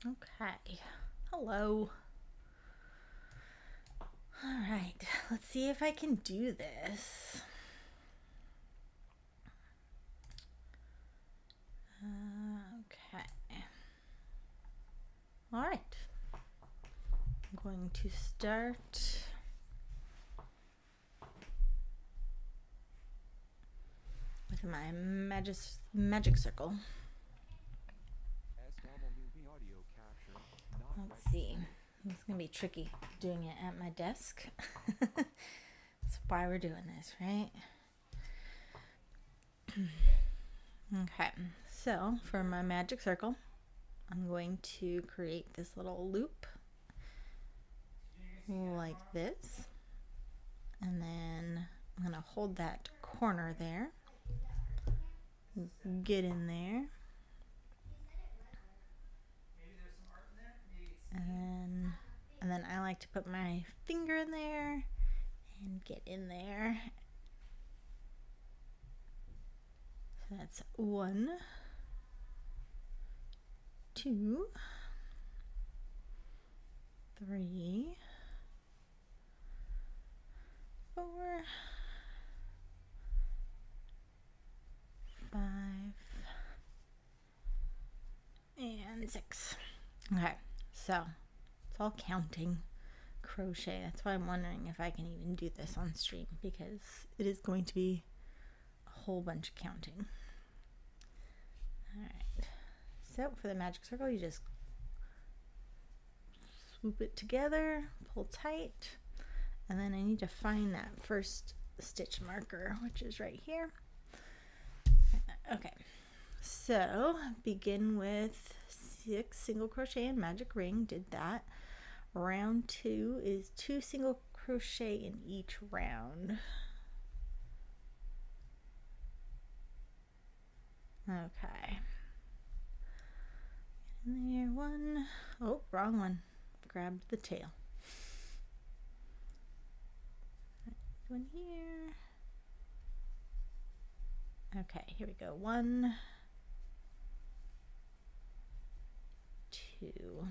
Okay, hello. All right, let's see if I can do this. Okay. All right. I'm going to start with my magic circle. Let's see. It's gonna be tricky doing it at my desk. That's why we're doing this, right? Okay, so for my magic circle, I'm going to create this little loop like this, and then I'm gonna hold that corner there, get in there, and then I like to put my finger in there and get in there. So that's 1, 2, 3, 4, 5, and 6. Okay, so it's all counting crochet. That's why I'm wondering if I can even do this on stream, because it is going to be a whole bunch of counting. All right, so for the magic circle, you just swoop it together, pull tight, and then I need to find that first stitch marker, which is right here. Okay, so begin with 6 single crochet and magic ring. Did that. Round 2 is 2 single crochet in each round. Okay, in there, 1. Oh, wrong one. Grabbed the tail. One here. Okay, here we go. 1, 2.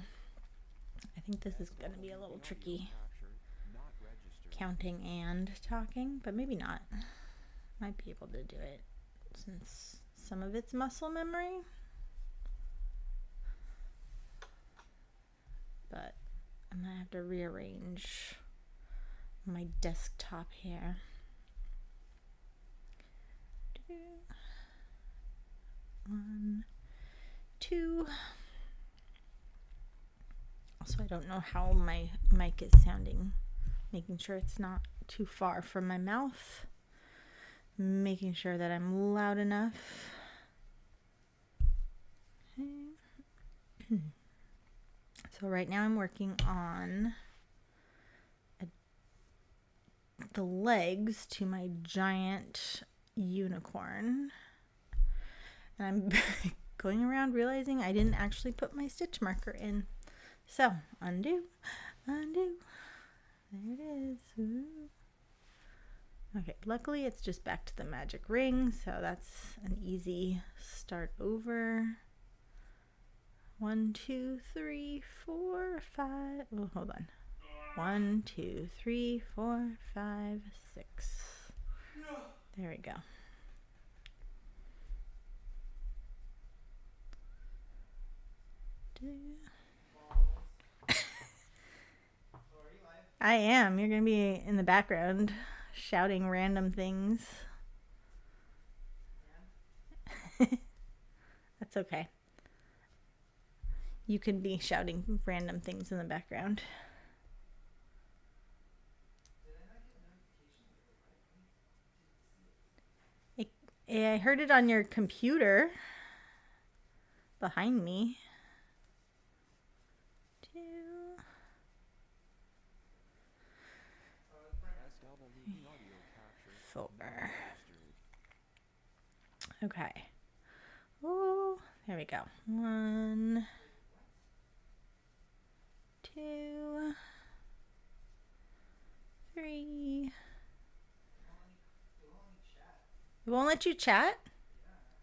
I think this is going to be a little tricky, counting and talking, but maybe not. Might be able to do it since some of it's muscle memory. But I'm going to have to rearrange my desktop here. 1, 2. Also, I don't know how my mic is sounding. Making sure it's not too far from my mouth. Making sure that I'm loud enough. Okay. So right now I'm working on the legs to my giant unicorn. And I'm going around realizing I didn't actually put my stitch marker in. So undo, undo. There it is. Ooh. Okay, luckily it's just back to the magic ring, so that's an easy start over. 1, 2, 3, 4, 5. Oh, hold on. 1, 2, 3, 4, 5, 6. There we go. I am. You're going to be in the background shouting random things. That's okay. You could be shouting random things in the background. I heard it on your computer behind me. 2, 4. Okay. Oh, there we go. 1, 2, 3. It won't let you chat?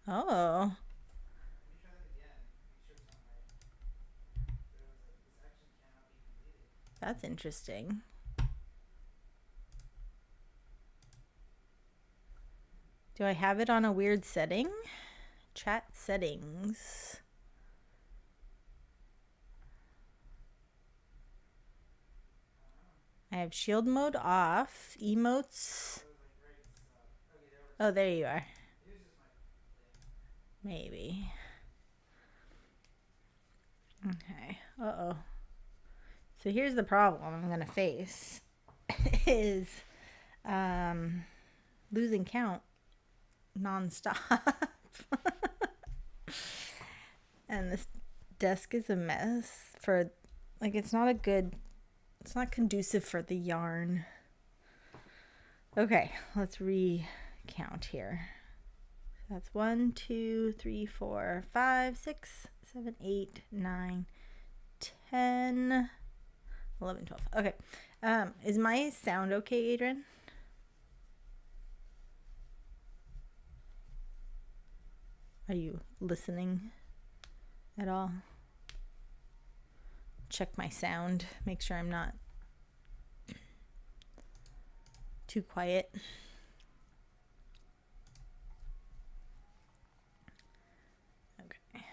Oh. That's interesting. Do I have it on a weird setting? Chat settings. I have shield mode off, emotes. Oh, there you are. Maybe. Okay. Uh-oh. So here's the problem I'm going to face is losing count nonstop. And this desk is a mess for, like, it's not conducive for the yarn. Okay, let's recount here. That's 1, 2, 3, 4, 5, 6, 7, 8, 9, 10, 11, 12. Okay. Is my sound okay, Adrian? Are you listening at all? Check my sound. Make sure I'm not too quiet. Okay.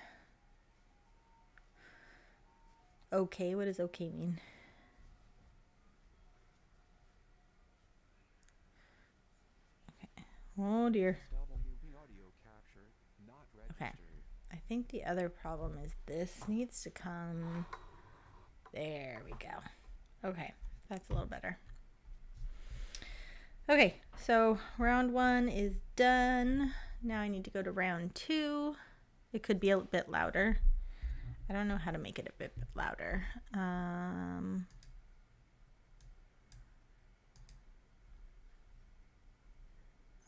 Okay, what does okay mean? Okay. Oh dear. Okay. I think the other problem is this needs to come. There we go. Okay, that's a little better. Okay, so round 1 is done. Now I need to go to round 2. It could be a bit louder. I don't know how to make it a bit louder.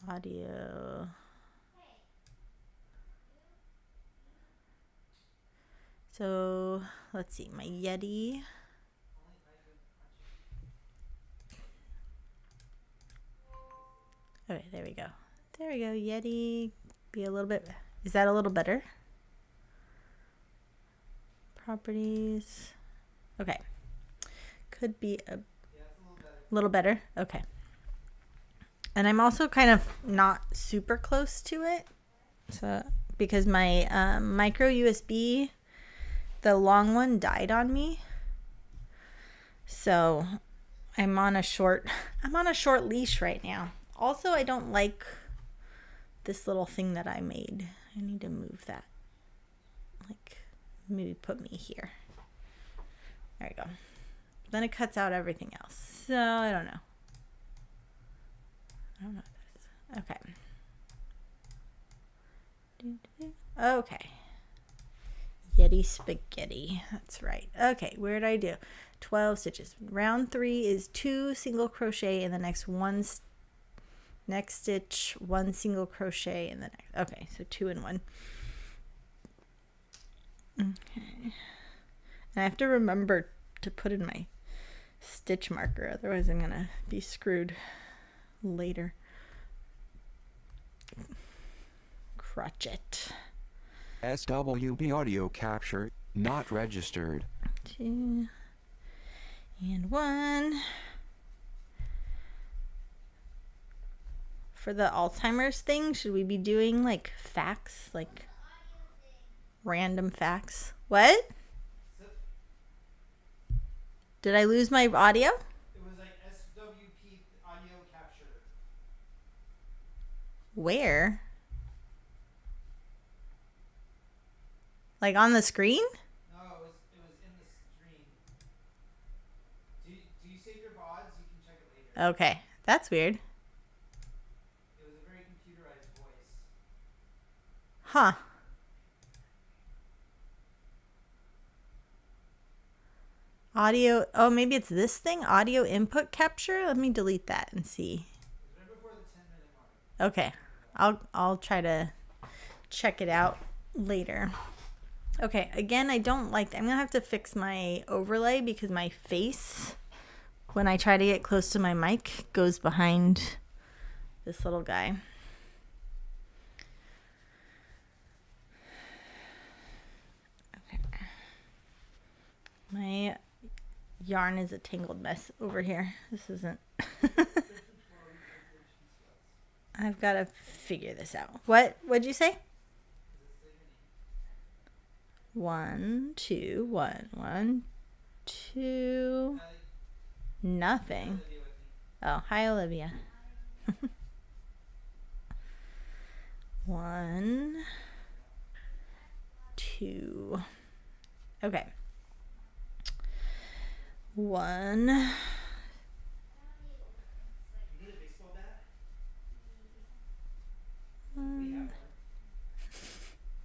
Audio. So let's see, my Yeti. Okay, there we go. There we go, Yeti. Be a little bit, is that a little better? Properties. Okay. Could be a little better. Okay. And I'm also kind of not super close to it. So, because my micro USB, the long one died on me. So I'm on a short leash right now. Also, I don't like this little thing that I made. I need to move that. Like, maybe put me here. There we go. Then it cuts out everything else. So I don't know. I don't know what that is. Okay. Okay. Yeti spaghetti. That's right. Okay, where did I do? 12 stitches. Round 3 is 2 single crochet in the next next stitch, 1 single crochet in the next. Okay, so 2 and 1. Okay. And I have to remember to put in my stitch marker, otherwise I'm gonna be screwed later. Crochet. SWB audio capture not registered. 2 and 1. For the Alzheimer's thing, should we be doing like facts, like random facts? What? Did I lose my audio? It was like SWP audio capture. Where? Like on the screen? No, it was in the stream. Do you save your VODs? You can check it later. Okay, that's weird. It was a very computerized voice. Huh. Audio. Oh, maybe it's this thing? Audio input capture? Let me delete that and see. It was right before the 10-minute mark. Okay. I'll try to check it out later. Okay, again, I don't like I'm gonna have to fix my overlay because my face, when I try to get close to my mic, goes behind this little guy. Okay. My yarn is a tangled mess over here. This isn't. I've got to figure this out. What'd you say? 1, 2, 1, 1, 2. Nothing. Oh, hi, Olivia. 1, 2. Okay. 1. You need a baseball bat? We have one. And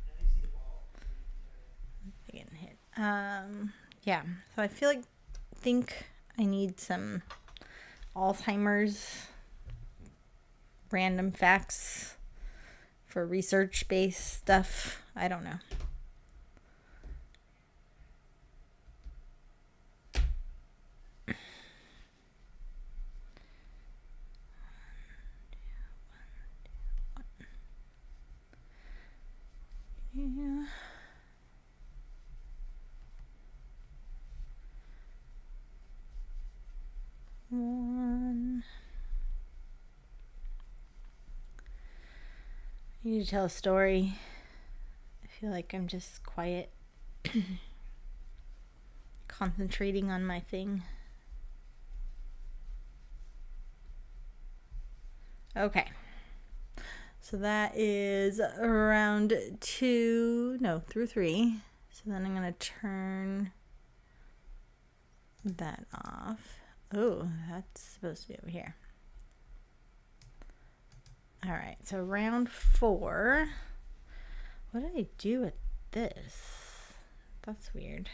I just need a ball. Getting hit. Yeah. So I think I need some Alzheimer's random facts for research-based stuff. I don't know. Yeah. One. I need to tell a story. I feel like I'm just quiet, concentrating on my thing. Okay. So that is round 2, no, through 3. So then I'm going to turn that off. Oh, that's supposed to be over here. All right, so round 4. What did I do with this? That's weird.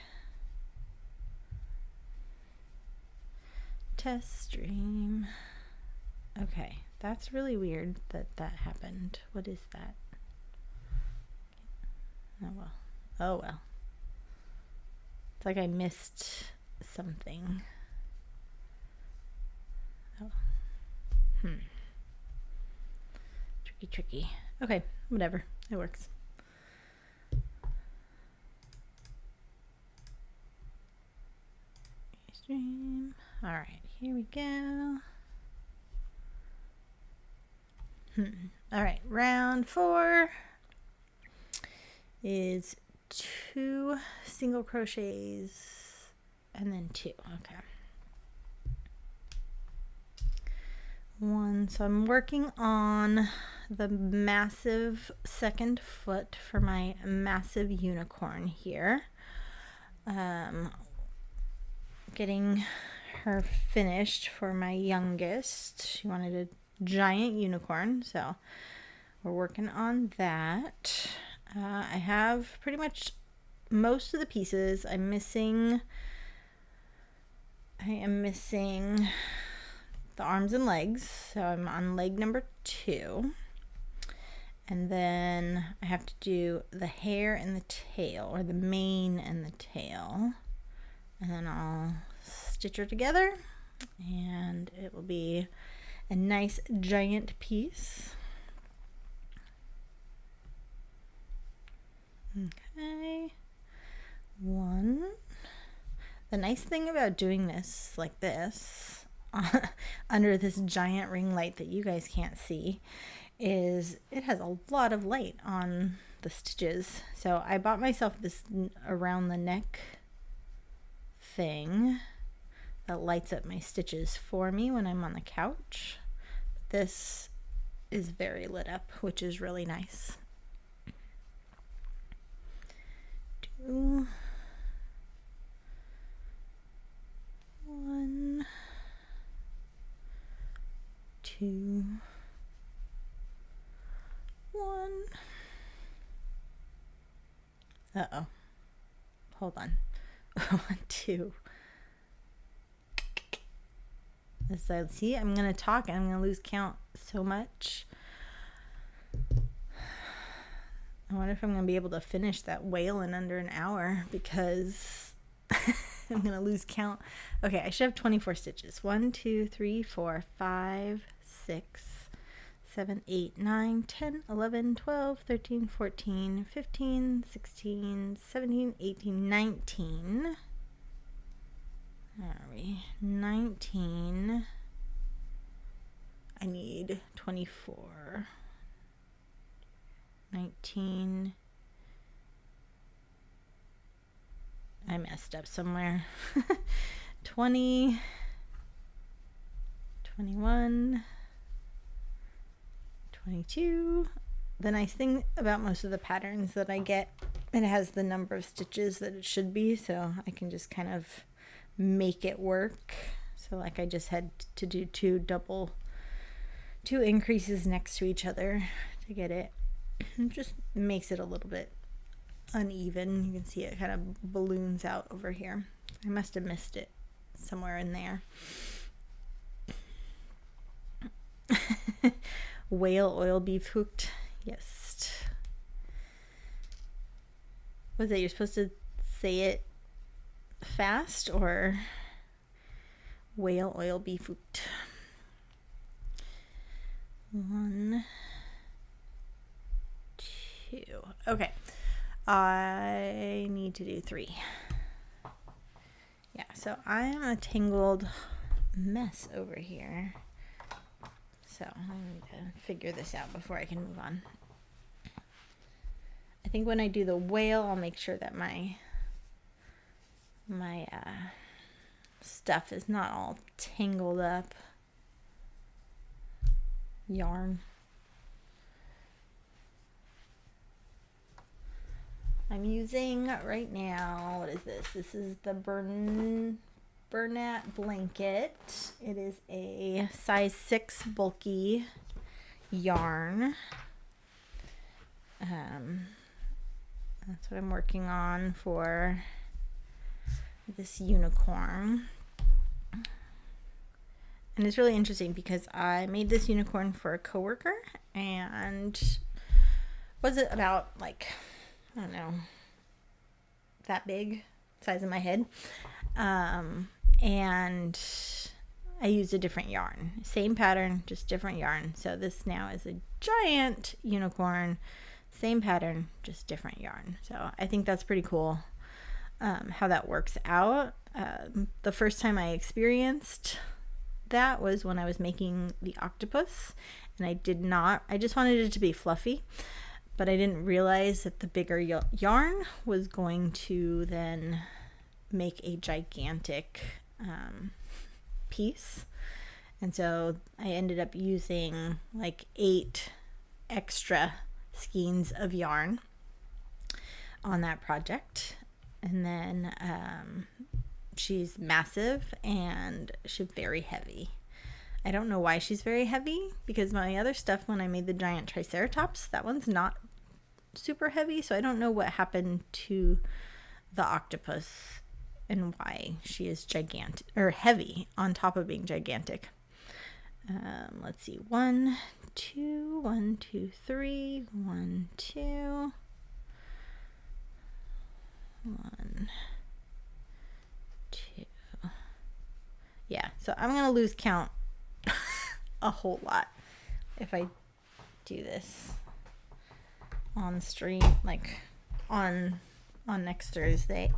Test stream. Okay, that's really weird that happened. What is that? Oh well. Oh well. It's like I missed something. Oh. Tricky. Okay, whatever. It works. Stream. All right, here we go. All right, round 4 is 2 single crochets and then 2. Okay. 1. So I'm working on the massive second foot for my massive unicorn here. Getting her finished for my youngest. She wanted a giant unicorn, so we're working on that. I have pretty much most of the pieces. I am missing the arms and legs, so I'm on leg number 2, and then I have to do the hair and the tail, or the mane and the tail, and then I'll stitch her together and it will be a nice giant piece. Okay, 1. The nice thing about doing this like this under this giant ring light that you guys can't see is it has a lot of light on the stitches. So I bought myself this around the neck thing that lights up my stitches for me when I'm on the couch. This is very lit up, which is really nice. 2, 1, 2, 1. Uh-oh. Hold on. 1, 2. So see, I'm going to talk and I'm going to lose count so much. I wonder if I'm going to be able to finish that whale in under an hour because I'm going to lose count. Okay, I should have 24 stitches. 1, 2, 3, 4, 5, 6, 7, 8, 9, 10, 11, 12, 13, 14, 15, 16, 17, 18, 19. are we? 19. I need 24. 19. I messed up somewhere. 20. 21. 22. The nice thing about most of the patterns that I get, it has the number of stitches that it should be, so I can just kind of make it work. So like I just had to do two increases next to each other to get it. It just makes it a little bit uneven. You can see it kind of balloons out over here. I must have missed it somewhere in there. Whale oil beef hooked. Yes. Was it you're supposed to say it fast or whale oil beef hooked? 1, 2. Okay. I need to do 3. Yeah, so I'm a tangled mess over here. So I need to figure this out before I can move on. I think when I do the whale, I'll make sure that my stuff is not all tangled up. Yarn. I'm using right now, what is this? This is the Bernat blanket. It is a size 6 bulky yarn. That's what I'm working on for this unicorn. And it's really interesting because I made this unicorn for a coworker, and was it about like, I don't know, that big, size of my head. And I used a different yarn, same pattern, just different yarn. So this now is a giant unicorn, same pattern, just different yarn. So I think that's pretty cool, how that works out. The first time I experienced that was when I was making the octopus, and I just wanted it to be fluffy, but I didn't realize that the bigger yarn was going to then make a gigantic piece. And so I ended up using like 8 extra skeins of yarn on that project. And then she's massive and she's very heavy. I don't know why she's very heavy, because my other stuff, when I made the giant triceratops, that one's not super heavy. So I don't know what happened to the octopus and why she is gigantic or heavy on top of being gigantic. Let's see, 1, 2, 1, 2, 3, 1, 2, 1, 2. Yeah, so I'm gonna lose count a whole lot if I do this on stream, like on next Thursday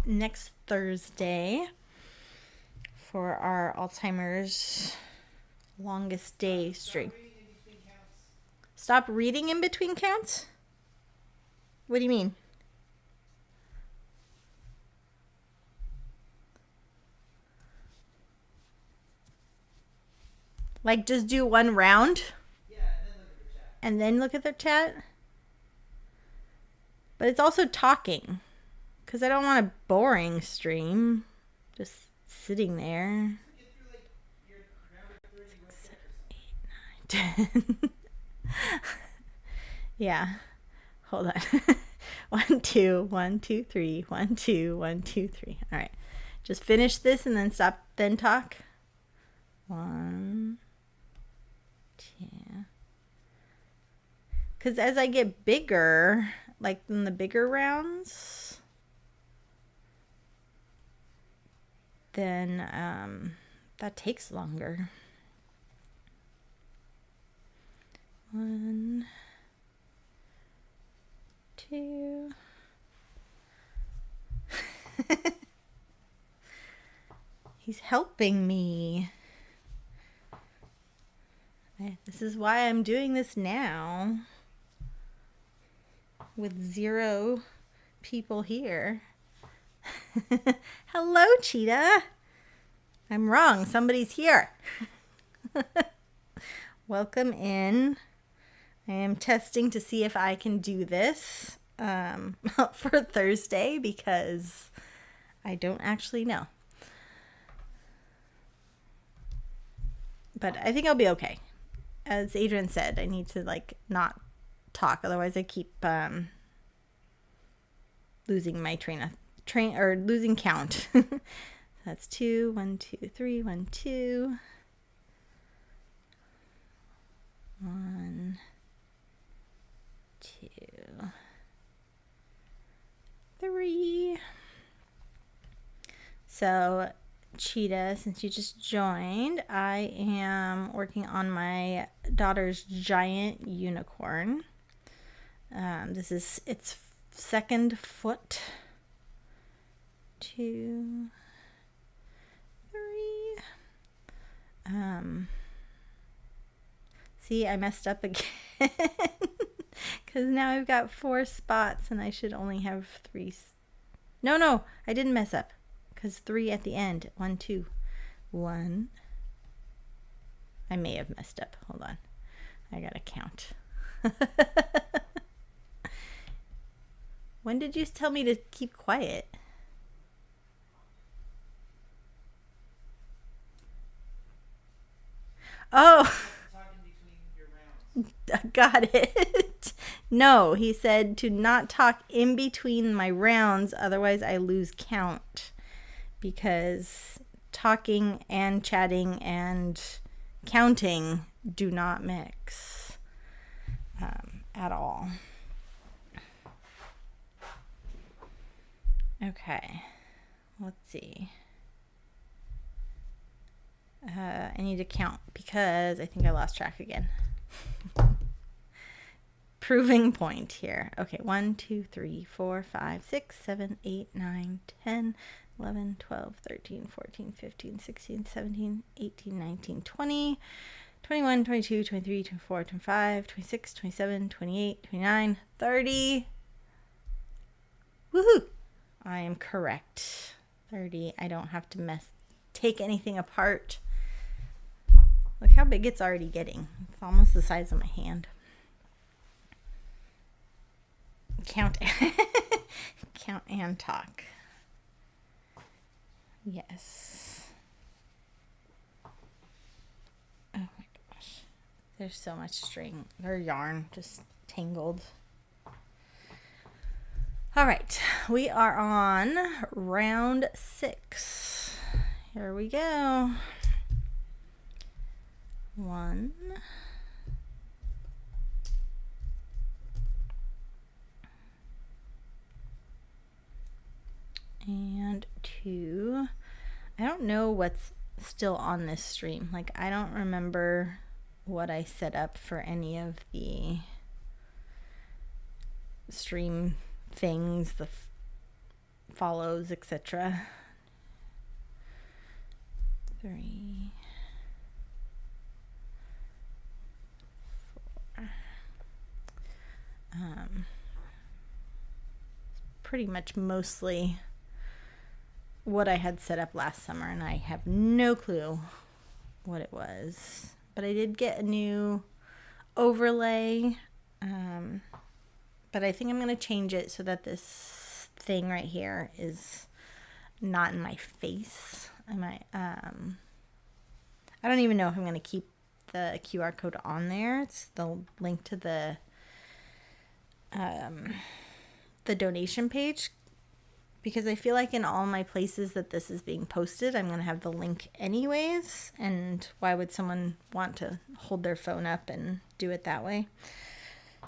for our Alzheimer's longest day stream. Stop reading in between counts? What do you mean? Like just do one round? Yeah, and then look at the chat? But it's also talking, because I don't want a boring stream just sitting there. Get through like your round 30 real quick or something. 6, 8, 9, 10. Yeah. Hold on. 1, 2, 1, 2, 3. 1, 2, 1, 2, 3. All right. Just finish this and then stop, then talk. 1, 2. Because as I get bigger, like in the bigger rounds, then that takes longer. 1, 2. He's helping me. This is why I'm doing this now with 0 people here. Hello, Cheetah. I'm wrong. Somebody's here. Welcome in. I am testing to see if I can do this for Thursday because I don't actually know. But I think I'll be okay. As Adrian said, I need to like not talk, otherwise I keep losing my losing count. That's 2, 1, 2, 3, 1, 2, 1, 2, 3. So Cheetah, since you just joined, I am working on my daughter's giant unicorn. This is its second foot. 2, 3. See, I messed up again because now I've got 4 spots and I should only have 3. No, I didn't mess up. Because 3 at the end. 1, 2, 1. I may have messed up. Hold on. I gotta count. When did you tell me to keep quiet? Oh. Talking between your rounds. Got it. No, he said to not talk in between my rounds, otherwise I lose count. Because talking and chatting and counting do not mix at all. Okay, let's see. I need to count because I think I lost track again. Proving point here. Okay, 1, 2, 3, 4, 5, 6, 7, 8, 9, 10, 11, 12, 13, 14, 15, 16, 17, 18, 19, 20, 21, 22, 23, 24, 25, 26, 27, 28, 29, 30. Woohoo! I am correct. 30. I don't have to take anything apart. Look how big it's already getting. It's almost the size of my hand. Count and talk. Yes. Oh my gosh. There's so much string or yarn just tangled. All right. We are on round 6. Here we go. 1. And 2. I don't know what's still on this stream. Like, I don't remember what I set up for any of the stream things, the follows, etc. 3, 4. Pretty much mostly what I had set up last summer, and I have no clue what it was. But I did get a new overlay, but I think I'm going to change it so that this thing right here is not in my face. I might, I don't even know if I'm going to keep the QR code on there. It's the link to the donation page, because I feel like in all my places that this is being posted, I'm going to have the link anyways, and why would someone want to hold their phone up and do it that way?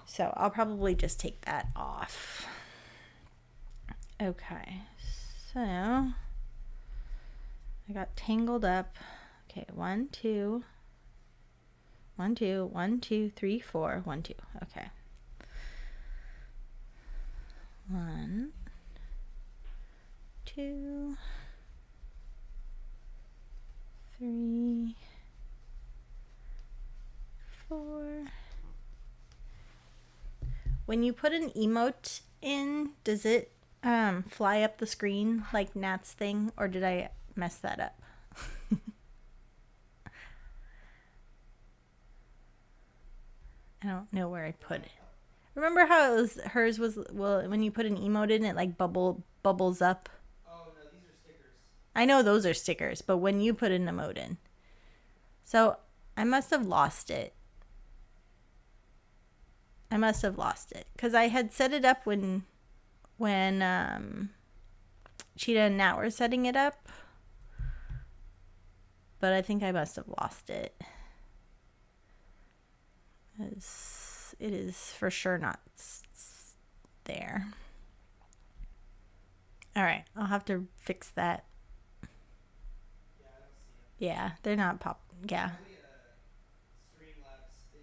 So I'll probably just take that off. Okay, so I got tangled up. Okay, 1, 2, 1, 2, 1, 2, 3, 4, 1, 2. Okay. 1, 2, when you put an emote in, does it fly up the screen like Nat's thing, or did I mess that up? I don't know where I put it. Remember how it was hers was, well, when you put an emote in, it like bubbles up. Oh no, these are stickers. I know those are stickers, but when you put an emote in. So I must have lost it. I must have lost it because I had set it up when Cheetah and Nat were setting it up, but I think I must have lost it. It is for sure not there. All right, I'll have to fix that. Yeah, I don't see them. Yeah, they're not pop. Yeah. Probably a Streamlabs thing.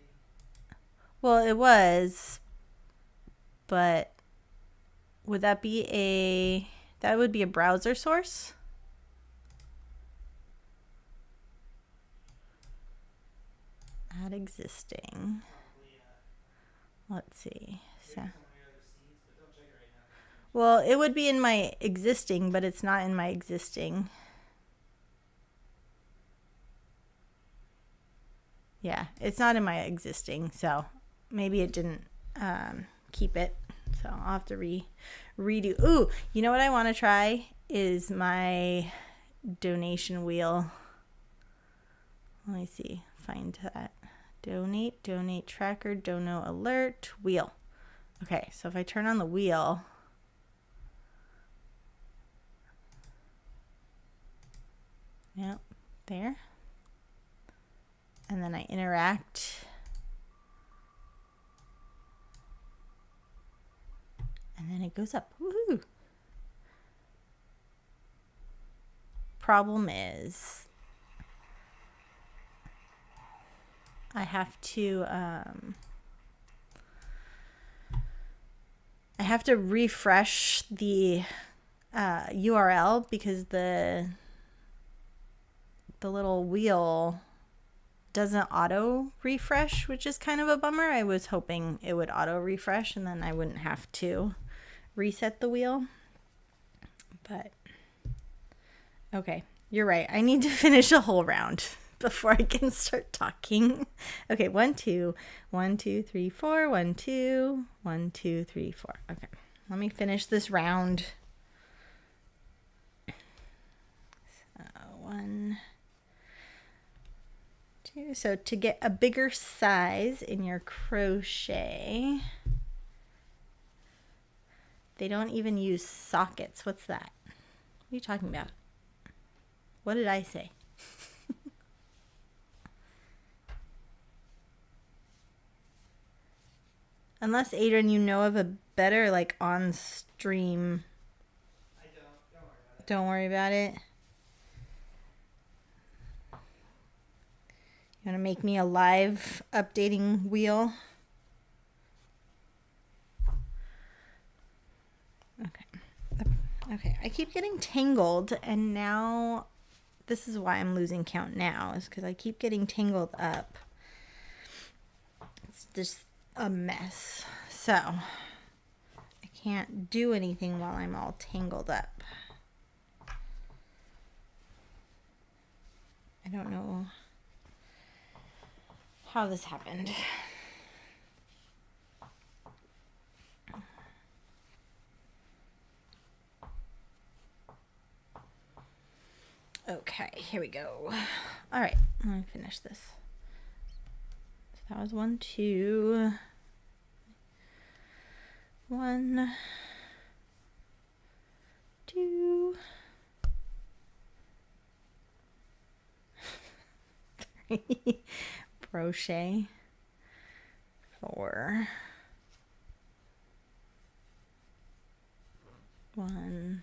Well, it was, but would that be that would be a browser source? Add existing. Probably Let's see. So, some of your other scenes, but don't check it right now. well, it would be in my existing, but it's not in my existing. Yeah, it's not in my existing, so maybe it didn't keep it. So I'll have to redo. Ooh, you know what I want to try is my donation wheel. Let me see. Find that. Donate tracker, dono alert, wheel. Okay, so if I turn on the wheel, yep, there. And then I interact. And then it goes up. Woohoo! Problem is, I have to refresh the URL because the little wheel doesn't auto refresh, which is kind of a bummer. I was hoping it would auto refresh and then I wouldn't have to reset the wheel. But okay, you're right. I need to finish a whole round before I can start talking. Okay, 1 2 1 2 3 4 1 2 1 2 3 4. Okay, let me finish this round. So 1 2. So to get a bigger size in your crochet, they don't even use sockets. What's that? What are you talking about? What did I say? Unless, Adrian, you know of a better, like, on-stream... I don't. Don't worry about it. Don't worry about it. You want to make me a live updating wheel? Okay. Okay, I keep getting tangled, and now... This is why I'm losing count now, is because I keep getting tangled up. It's just a mess. So, I can't do anything while I'm all tangled up. I don't know how this happened. Okay, here we go. All right, let me finish this. So that was 1 2 1 2 3 crochet 4 1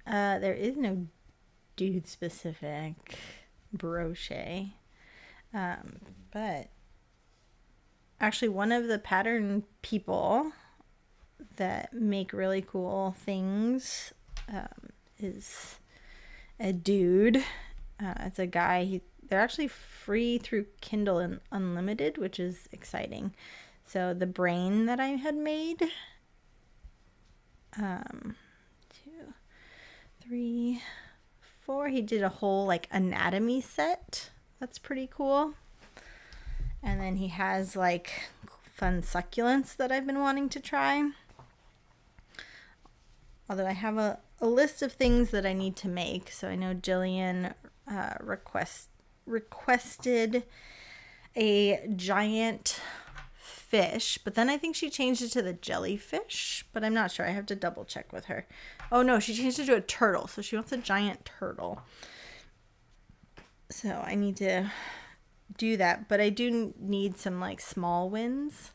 there is no dude specific crochet, but actually one of the pattern people that make really cool things is a dude. It's a guy. They're actually free through Kindle and Unlimited, which is exciting. So the brain that I had made, 2, 3, 4. He did a whole like anatomy set. That's pretty cool. And then he has like fun succulents that I've been wanting to try. Although I have a list of things that I need to make. So I know Jillian requested a giant fish, but then I think she changed it to the jellyfish, but I'm not sure. I have to double check with her. Oh no, she changed it to a turtle. So she wants a giant turtle. So I need to do that, but I do need some like small wins.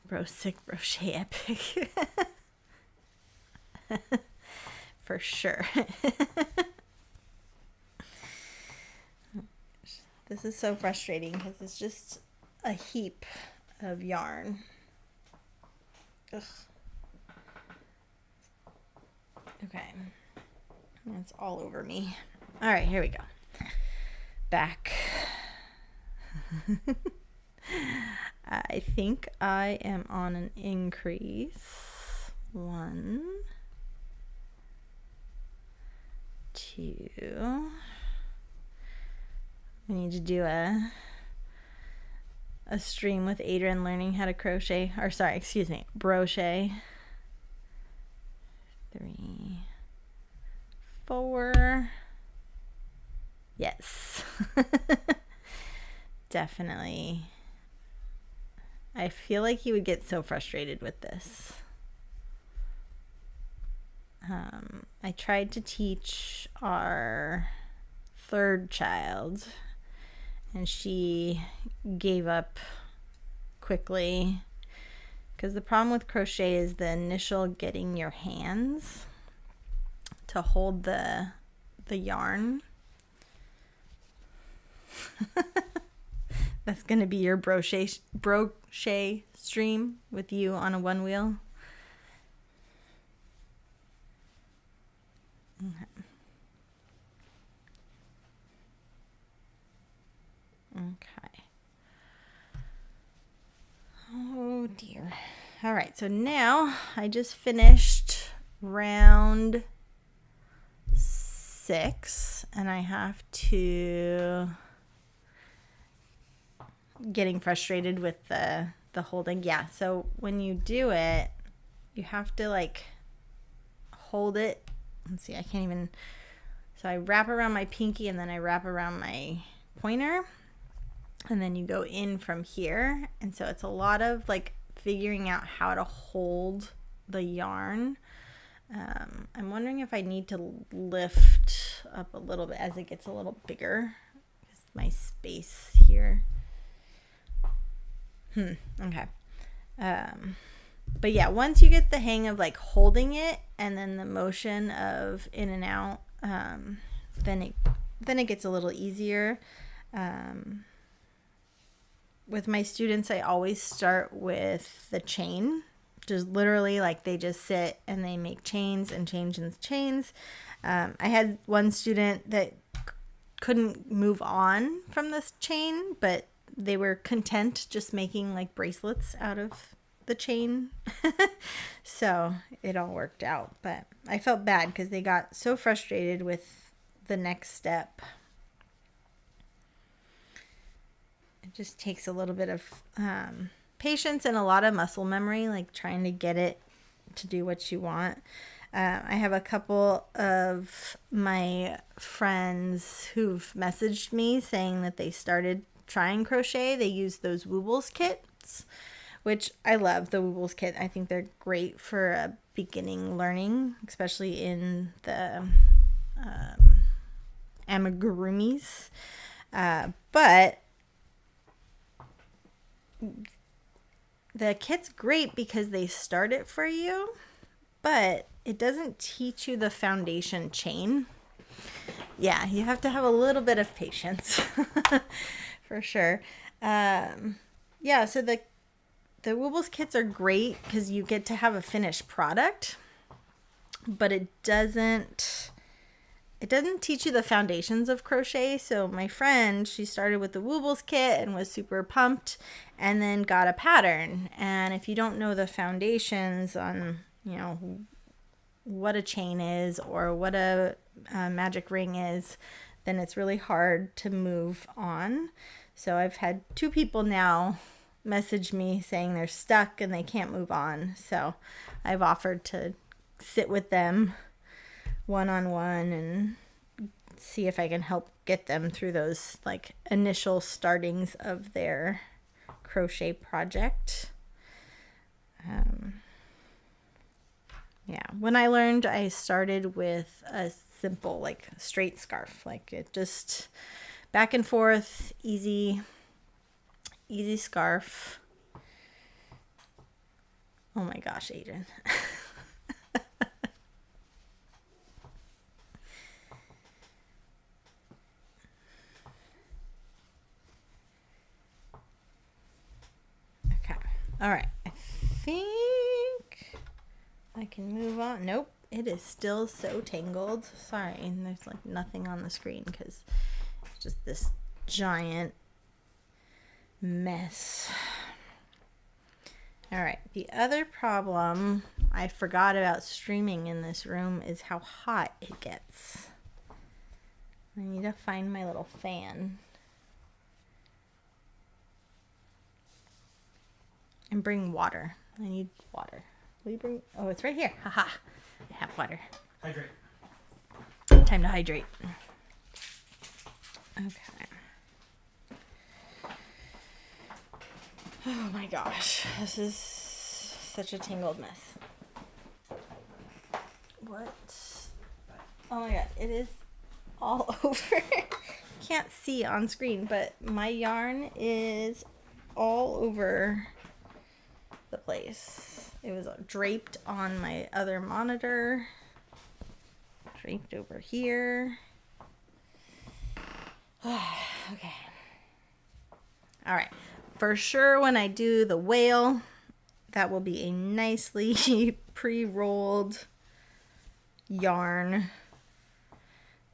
Bro sick crochet epic. For sure. This is so frustrating because it's just a heap of yarn. Ugh. Okay. It's all over me. All right, here we go. Back. I think I am on an increase. 1, 2. I need to do a stream with Adrian learning how to crochet, or sorry, excuse me, brochet. 3, 4. Yes. Definitely. I feel like he would get so frustrated with this. I tried to teach our 3rd child, and she gave up quickly because the problem with crochet is the initial getting your hands to hold the yarn. That's going to be your brochet stream with you on a 1 wheel. Okay. Oh dear. All right, so now I just finished round 6 and I have to getting frustrated with the holding. Yeah, so when you do it, you have to like hold it. Let's see, I can't even. So I wrap around my pinky and then I wrap around my pointer, and then you go in from here. And so it's a lot of like figuring out how to hold the yarn. I'm wondering if I need to lift up a little bit as it gets a little bigger. Because my space here. Okay. But yeah, once you get the hang of like holding it and then the motion of in and out, then it gets a little easier. With my students, I always start with the chain. Just literally like they just sit and they make chains and chains and chains. I had one student that couldn't move on from this chain, but they were content just making like bracelets out of the chain. So it all worked out, but I felt bad because they got so frustrated with the next step. It just takes a little bit of patience and a lot of muscle memory, like trying to get it to do what you want. I have a couple of my friends who've messaged me saying that they started trying crochet. They use those Woobles kits, which I love. The Woobles kit, I think they're great for a beginning learning, especially in the amigurumis. But the kit's great because they start it for you, but it doesn't teach you the foundation chain. Yeah, you have to have a little bit of patience. For sure. Yeah, so the Woobles kits are great because you get to have a finished product, but it doesn't it doesn't teach you the foundations of crochet. So my friend, she started with the Woobles kit and was super pumped, and then got a pattern. And if you don't know the foundations on, you know, what a chain is or what a magic ring is, then it's really hard to move on. So I've had 2 people now message me saying they're stuck and they can't move on. So I've offered to sit with them one-on-one and see if I can help get them through those like initial startings of their crochet project. Yeah, when I learned, I started with a simple like straight scarf, like it just back and forth, easy scarf. Oh my gosh, Aiden. Okay. All right. I think I can move on. Nope. It is still so tangled. Sorry. And there's like nothing on the screen because it's just this giant mess. All right. The other problem I forgot about streaming in this room is how hot it gets. I need to find my little fan. And bring water. I need water. Will you bring? Oh, it's right here. Haha. I have water. Hydrate. Time to hydrate. Okay. Oh my gosh. This is such a tangled mess. What? Oh my god. It is all over. Can't see on screen, but my yarn is all over the place. It was draped on my other monitor, draped over here. Okay. All right. For sure, when I do the whale, that will be a nicely pre-rolled yarn.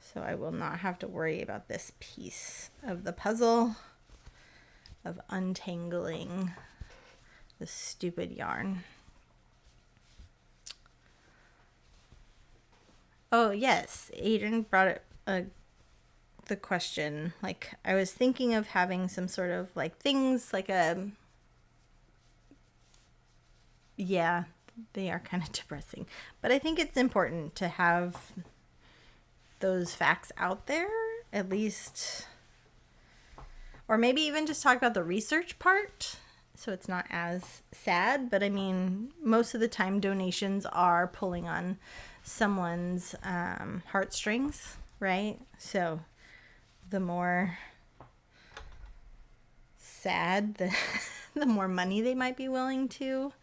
So I will not have to worry about this piece of the puzzle of untangling the stupid yarn. Oh yes, Adrian brought it the question. Like I was thinking of having some sort of like things like yeah, they are kind of depressing, but I think it's important to have those facts out there at least, or maybe even just talk about the research part so it's not as sad. But I mean, most of the time donations are pulling on someone's heartstrings, right? So the more sad, the more money they might be willing to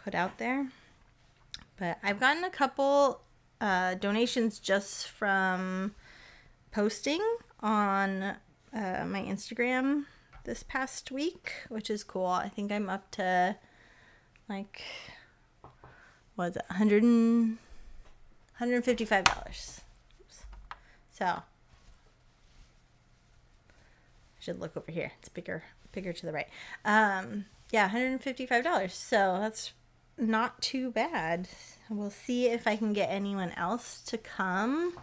put out there. But I've gotten a couple donations just from posting on my Instagram this past week, which is cool. I think I'm up to like, what is it, $155. So I should look over here. It's bigger to the right. Yeah, $155. So that's not too bad. We'll see if I can get anyone else to come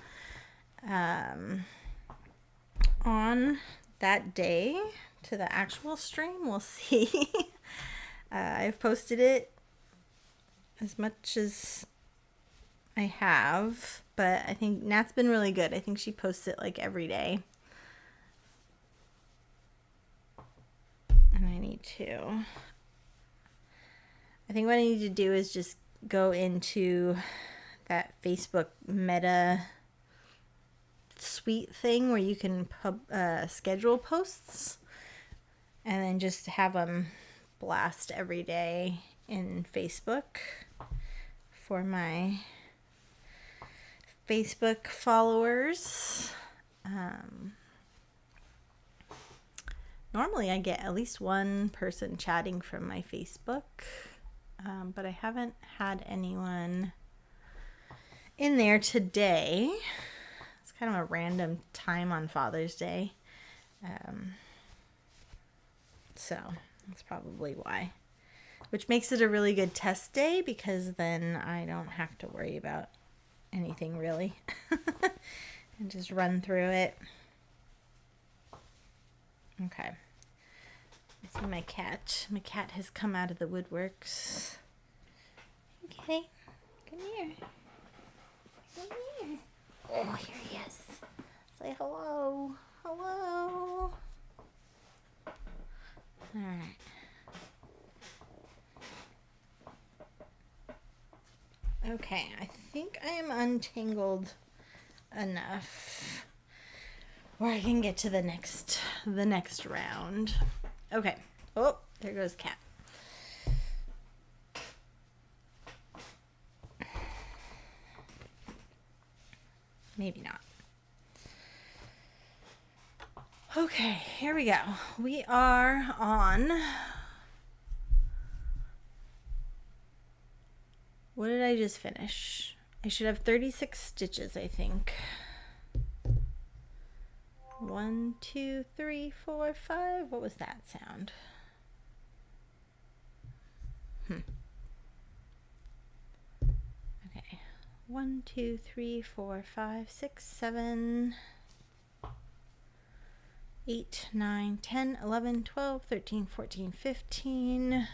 on that day to the actual stream. We'll see. I've posted it as much as I have, but I think Nat's been really good. I think she posts it like every day. And I need to. I think what I need to do is just go into that Facebook Meta suite thing where you can schedule posts and then just have them blast every day in Facebook for my Facebook followers. Normally I get at least one person chatting from my Facebook, but I haven't had anyone in there today. It's kind of a random time on Father's Day. So that's probably why. Which makes it a really good test day because then I don't have to worry about anything really. And just run through it. Okay. I see my cat. My cat has come out of the woodworks. Okay. Come here. Come here. Oh, here he is. Say hello. Hello. All right. Okay, I think I am untangled enough where I can get to the next round. Okay. Oh, there goes cat. Maybe not. Okay, here we go. We are on... What did I just finish? I should have 36 stitches, I think. 1, 2, 3, 4, 5. What was that sound? Okay. 1, 2, 3, 4, 5, 6, 7, 8, 9, 10, 11, 12, 13, 14, 15,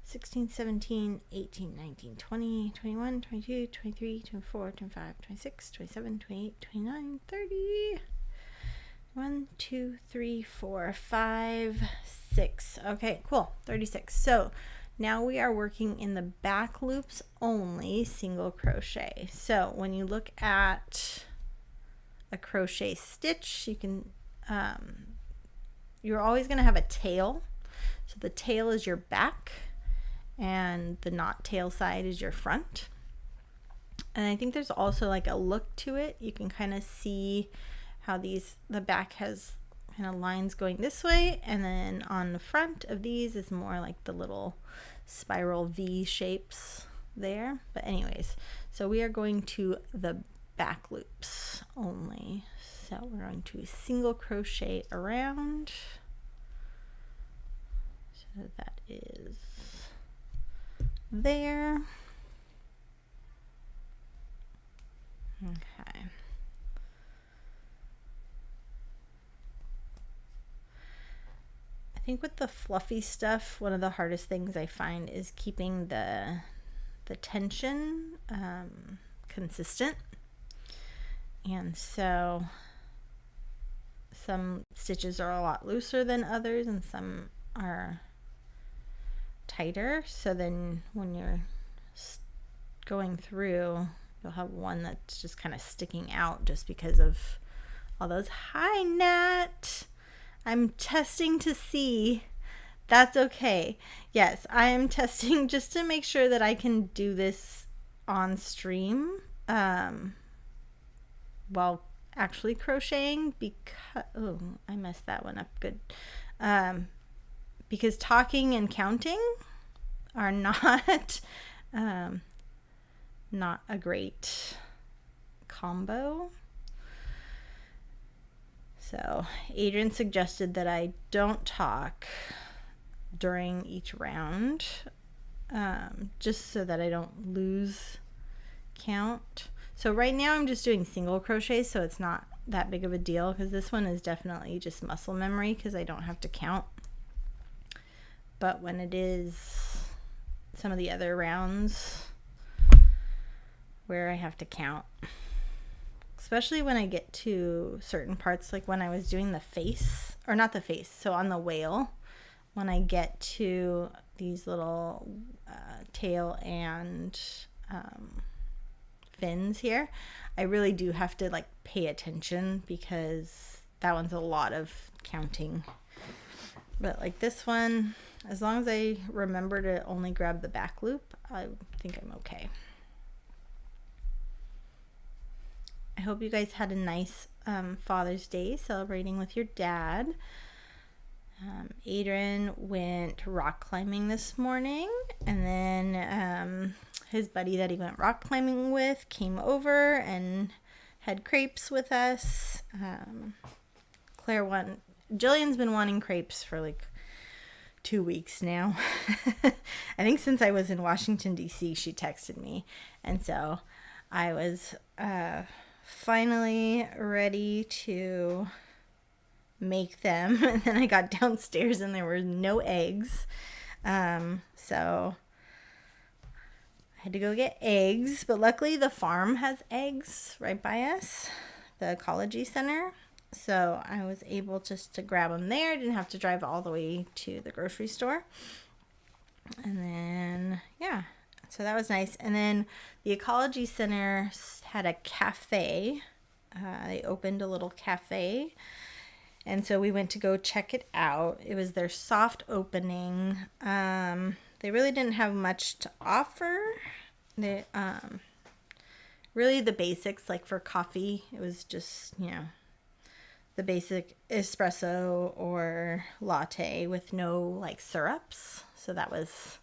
16, 17, 18, 19, 20, 21, 22, 23, 24, 25, 26, 27, 28, 29, 30. 1, 2, 3, 4, 5, 6. Okay, cool. 36. So now we are working in the back loops only, single crochet. So when you look at a crochet stitch, you can, you're always going to have a tail. So the tail is your back and the not tail side is your front. And I think there's also like a look to it. You can kind of see how the back has kind of lines going this way, and then on the front of these is more like the little spiral V shapes there. But anyways, so we are going to the back loops only. So we're going to single crochet around. So that is there. Okay. I think with the fluffy stuff, one of the hardest things I find is keeping the tension consistent. And so some stitches are a lot looser than others and some are tighter. So then when you're going through, you'll have one that's just kind of sticking out just because of all those. Hi, Nat. I'm testing to see. That's okay. Yes, I am testing just to make sure that I can do this on stream while actually crocheting, because oh, I messed that one up. Good. Because talking and counting are not not a great combo. So Adrian suggested that I don't talk during each round, just so that I don't lose count. So right now I'm just doing single crochet, so it's not that big of a deal, because this one is definitely just muscle memory because I don't have to count. But when it is some of the other rounds where I have to count, especially when I get to certain parts, like when I was doing the face, or not the face, so on the whale, when I get to these little tail and fins here, I really do have to like pay attention because that one's a lot of counting. But like this one, as long as I remember to only grab the back loop, I think I'm okay. I hope you guys had a nice Father's Day celebrating with your dad. Adrian went rock climbing this morning and then his buddy that he went rock climbing with came over and had crepes with us. Jillian's been wanting crepes for like 2 weeks now. I think since I was in Washington, D.C., she texted me. And so I was finally ready to make them. And then I got downstairs and there were no eggs. So I had to go get eggs. But luckily the farm has eggs right by us, the ecology center. So I was able just to grab them there. Didn't have to drive all the way to the grocery store. And then, yeah, so that was nice. And then the ecology center had a cafe. They opened a little cafe. And so we went to go check it out. It was their soft opening. They really didn't have much to offer. They, really the basics, like for coffee, it was just, the basic espresso or latte with no like syrups. So that was,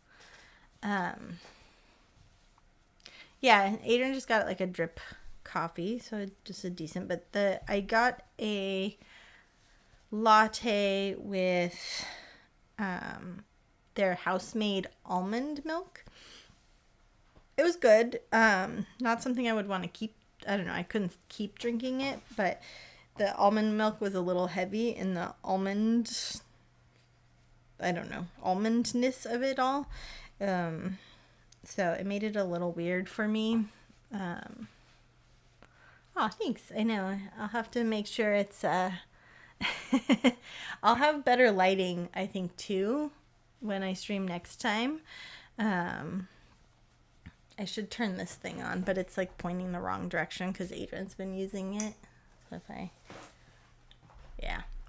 yeah, Adrian just got like a drip coffee. So just a decent, but I got a latte with, their house-made almond milk. It was good. Not something I would want to keep. I don't know. I couldn't keep drinking it, but the almond milk was a little heavy in the almond, I don't know, almondness of it all. So it made it a little weird for me. Oh, thanks. I know. I'll have to make sure it's, I'll have better lighting, I think, too, when I stream next time. I should turn this thing on, but it's like pointing the wrong direction because Adrian's been using it. So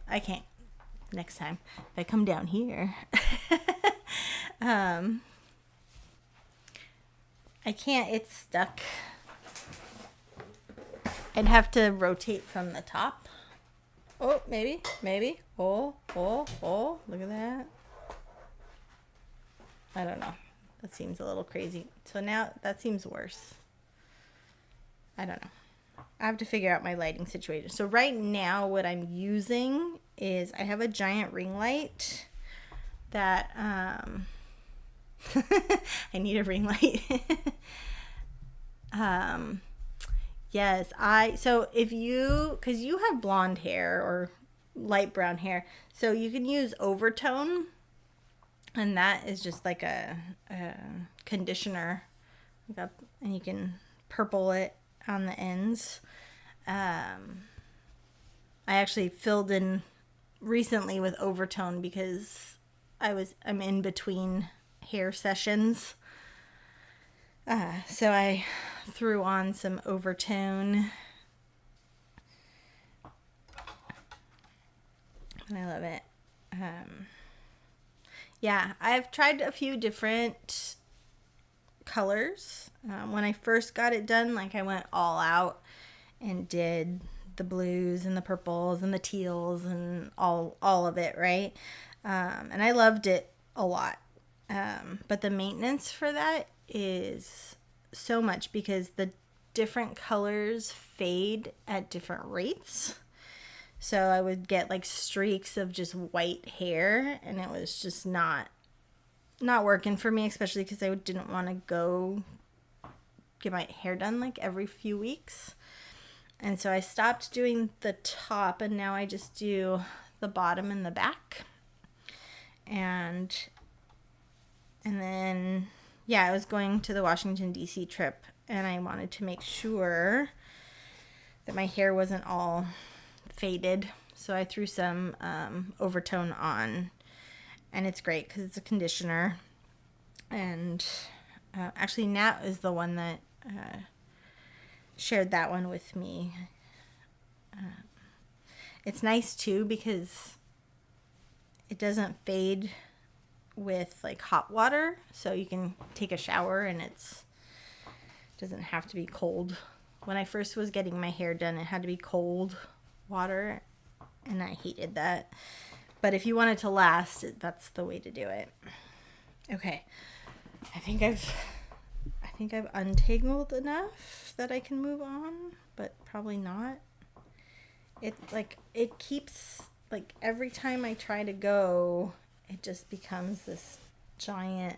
I can't next time. If I come down here, I can't, it's stuck. I'd have to rotate from the top. Oh, maybe. Oh, look at that. I don't know. That seems a little crazy. So now that seems worse. I don't know. I have to figure out my lighting situation. So right now what I'm using is I have a giant ring light that I need a ring light. Yes, so if you, cuz you have blonde hair or light brown hair, so you can use overtone, and that is just like a conditioner, and you can purple it on the ends. I actually filled in recently with overtone because I'm in between hair sessions. So I threw on some overtone. And I love it. Yeah, I've tried a few different colors. When I first got it done, like I went all out and did the blues and the purples and the teals and all of it, right? And I loved it a lot. But the maintenance for that is so much because the different colors fade at different rates. So I would get like streaks of just white hair, and it was just not working for me, especially because I didn't want to go get my hair done like every few weeks. And so I stopped doing the top, and now I just do the bottom and the back. And then, yeah, I was going to the Washington, D.C. trip, and I wanted to make sure that my hair wasn't all faded. So I threw some overtone on, and it's great because it's a conditioner. And actually, Nat is the one that shared that one with me. It's nice too because it doesn't fade with like hot water, so you can take a shower and it doesn't have to be cold. When I first was getting my hair done, it had to be cold water, and I hated that. But if you want it to last, that's the way to do it. Okay, I think think I've untangled enough that I can move on, but probably not. It keeps, like, every time I try to go, it just becomes this giant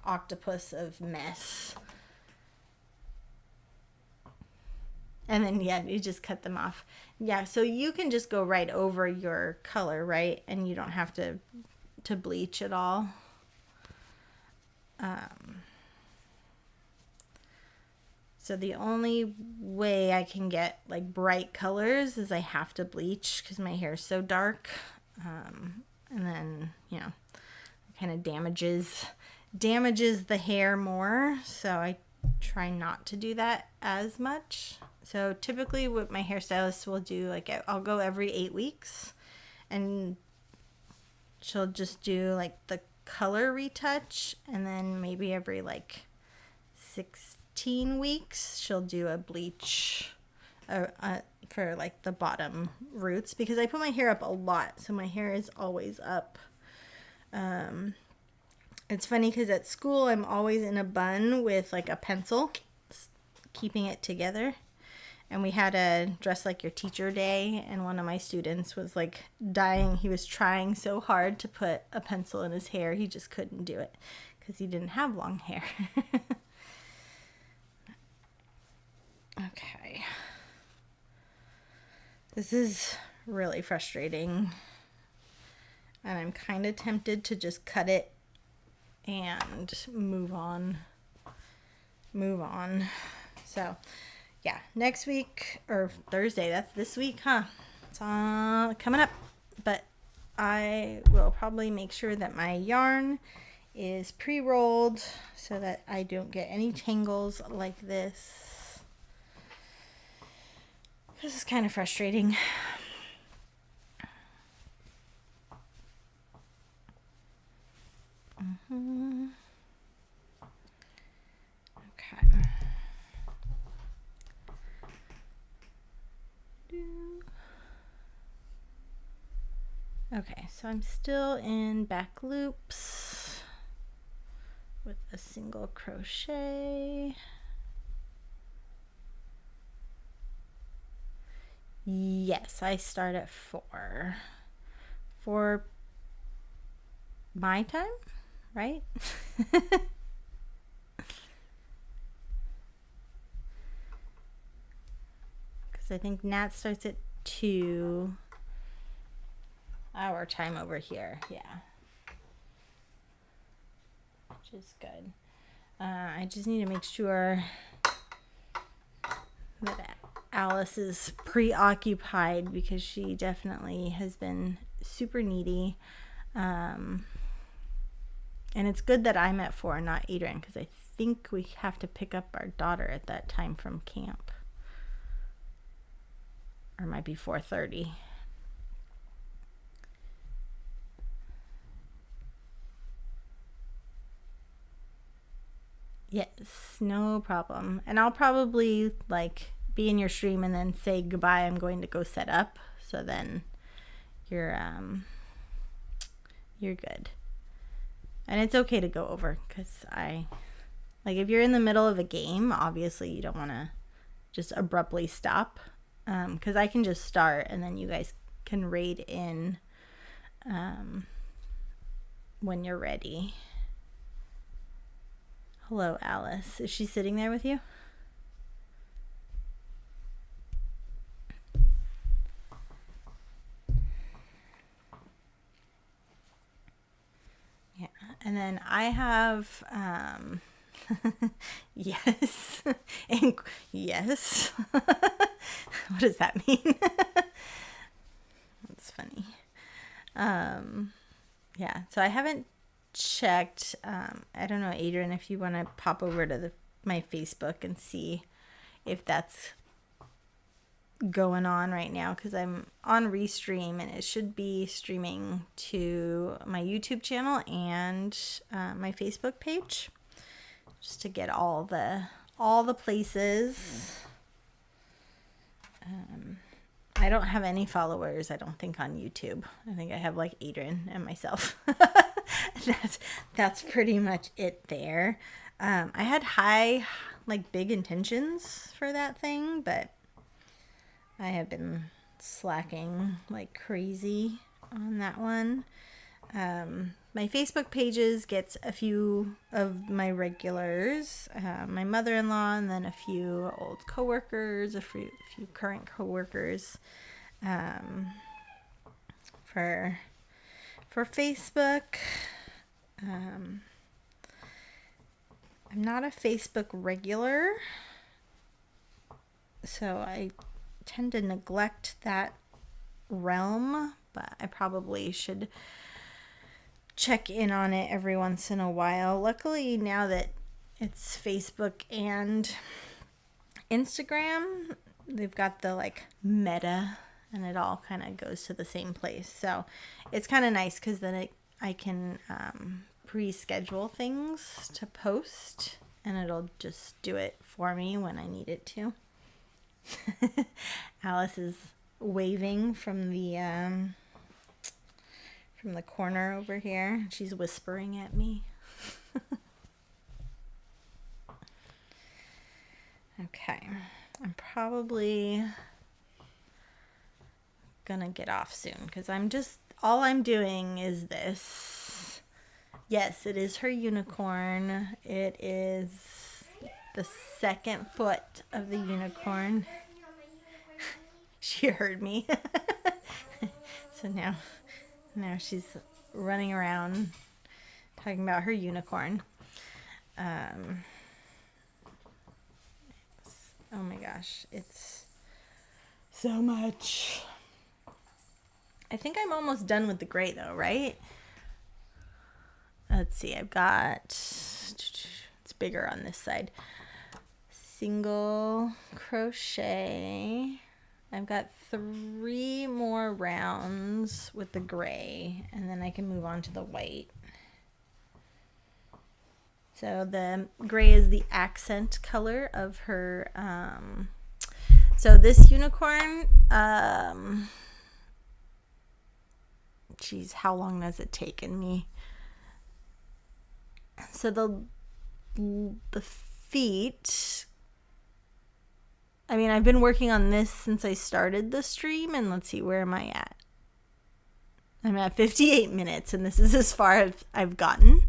octopus of mess. And then, yeah, you just cut them off. Yeah, so you can just go right over your color, right? And you don't have to bleach at all. So the only way I can get like bright colors is I have to bleach because my hair is so dark. And then, you know, kind of damages the hair more. So I try not to do that as much. So typically what my hairstylist will do, like I'll go every 8 weeks and she'll just do like the color retouch, and then maybe every like 16 weeks she'll do a bleach for like the bottom roots, because I put my hair up a lot, so my hair is always up. It's funny because at school I'm always in a bun with like a pencil keeping it together. And we had a dress like your teacher day, and one of my students was like dying. He was trying so hard to put a pencil in his hair. He just couldn't do it because he didn't have long hair. Okay. This is really frustrating. And I'm kind of tempted to just cut it and move on. So, yeah, next week, or Thursday, that's this week, huh? It's coming up. But I will probably make sure that my yarn is pre-rolled so that I don't get any tangles like this. This is kind of frustrating. Okay. Okay, so I'm still in back loops with a single crochet. Yes, I start at 4 for my time, right? Because I think Nat starts at 2 our time over here. Yeah, which is good. I just need to make sure that Alice is preoccupied, because she definitely has been super needy. And it's good that I'm at 4, not Adrian, because I think we have to pick up our daughter at that time from camp. Or it might be 4:30. Yes, no problem. And I'll probably like be in your stream and then say goodbye. I'm going to go set up, so then you're good. And it's okay to go over, because if you're in the middle of a game, obviously you don't want to just abruptly stop, because I can just start and then you guys can raid in when you're ready. Hello, Alice. Is she sitting there with you? Yeah, and then I have yes. And yes. What does that mean? That's funny. Yeah, so I haven't checked. I don't know, Adrian, if you want to pop over to my Facebook and see if that's going on right now, because I'm on Restream and it should be streaming to my YouTube channel and my Facebook page, just to get all the places. I don't have any followers, I don't think, on YouTube. I think I have like Adrian and myself. That's pretty much it there. I had high, like big intentions for that thing, but I have been slacking like crazy on that one. My Facebook pages gets a few of my regulars, my mother-in-law, and then a few old coworkers, a few current coworkers, for Facebook. I'm not a Facebook regular, so I tend to neglect that realm, but I probably should check in on it every once in a while. Luckily, now that it's Facebook and Instagram, they've got the like meta, and it all kind of goes to the same place. So it's kind of nice because then I can pre-schedule things to post, and it'll just do it for me when I need it to. Alice is waving from the corner over here. She's whispering at me. Okay, I'm probably gonna get off soon because all I'm doing is this. Yes, it is her unicorn. It is the second foot of the unicorn. She heard me. So now she's running around talking about her unicorn. Oh my gosh, it's so much. I think I'm almost done with the gray though, right? Let's see, I've got, it's bigger on this side. Single crochet. I've got 3 more rounds with the gray, and then I can move on to the white. So the gray is the accent color of her. So this unicorn, geez, how long has it taken me? So the feet, I mean, I've been working on this since I started the stream, and let's see, where am I at? I'm at 58 minutes, and this is as far as I've gotten.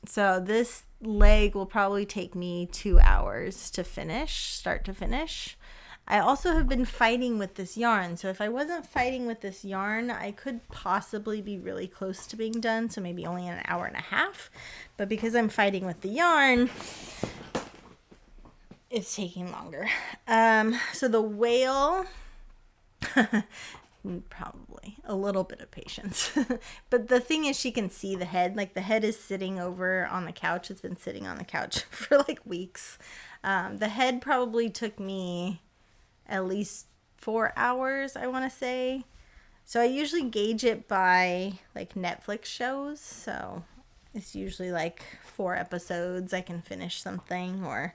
So this leg will probably take me 2 hours to finish, start to finish. I also have been fighting with this yarn. So if I wasn't fighting with this yarn, I could possibly be really close to being done. So maybe only an hour and a half. But because I'm fighting with the yarn, it's taking longer. So the whale, probably a little bit of patience. But the thing is, she can see the head. Like the head is sitting over on the couch. It's been sitting on the couch for like weeks. The head probably took me at least 4 hours, I want to say. So I usually gauge it by like Netflix shows. So it's usually like 4 episodes I can finish something, or,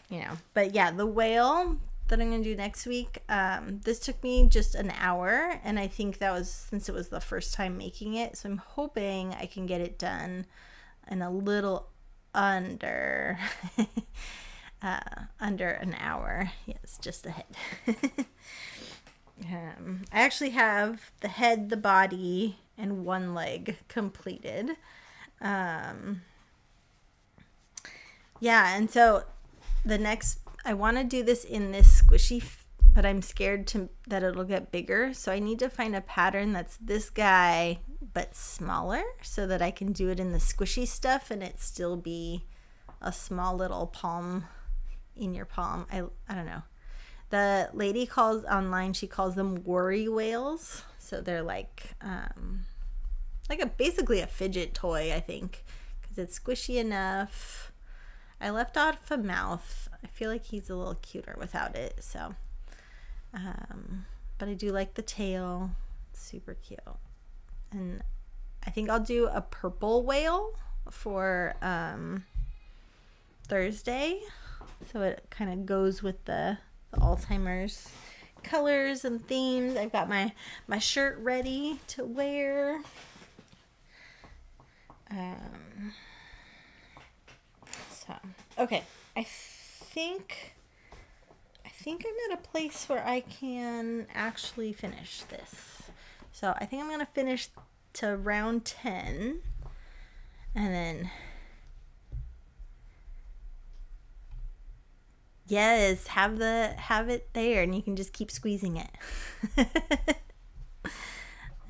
you know. But yeah, the whale that I'm going to do next week, this took me just an hour. And I think that was since it was the first time making it. So I'm hoping I can get it done in a little under... under an hour. Yes, just the head. I actually have the head, the body, and 1 leg completed. Yeah, and so the next, I want to do this in this squishy, but I'm scared that it'll get bigger. So I need to find a pattern that's this guy, but smaller, so that I can do it in the squishy stuff and it still be a small little palm in your palm. I don't know. The lady calls online, she calls them worry whales. So they're like basically a fidget toy, I think, because it's squishy enough. I left off a mouth. I feel like he's a little cuter without it. So, but I do like the tail. It's super cute. And I think I'll do a purple whale for Thursday. So it kind of goes with the the Alzheimer's colors and themes. I've got my shirt ready to wear. So okay, I think I'm at a place where I can actually finish this. So I think I'm gonna finish to round 10, and then yes, have it there, and you can just keep squeezing it. I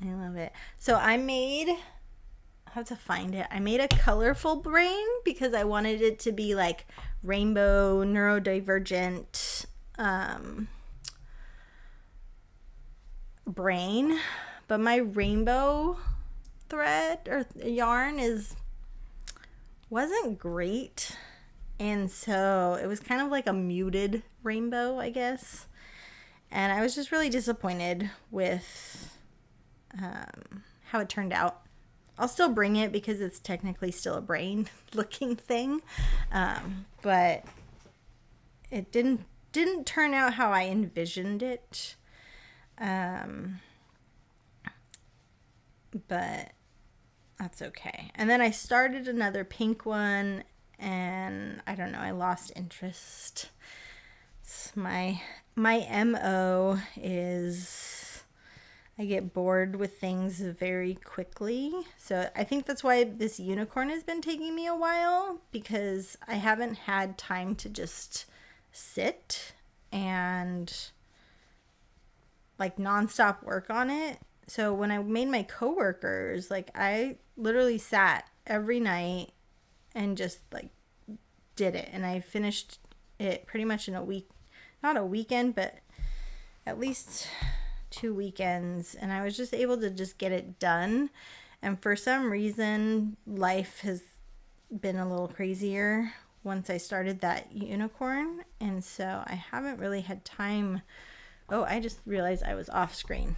love it. So I have to find it. I made a colorful brain because I wanted it to be like rainbow, neurodivergent brain, but my rainbow thread or yarn wasn't great, and so it was kind of like a muted rainbow, I guess, and I was just really disappointed with how it turned out. I'll still bring it because it's technically still a brain looking thing, but it didn't turn out how I envisioned it. But that's okay. And then I started another pink one, and I don't know, I lost interest. It's my MO is I get bored with things very quickly. So I think that's why this unicorn has been taking me a while, because I haven't had time to just sit and like nonstop work on it. So when I made my coworkers, like I literally sat every night and just like did it, and I finished it pretty much in a week, not a weekend, but at least 2 weekends, and I was just able to just get it done. And for some reason, life has been a little crazier once I started that unicorn, and so I haven't really had time. Oh, I just realized I was off screen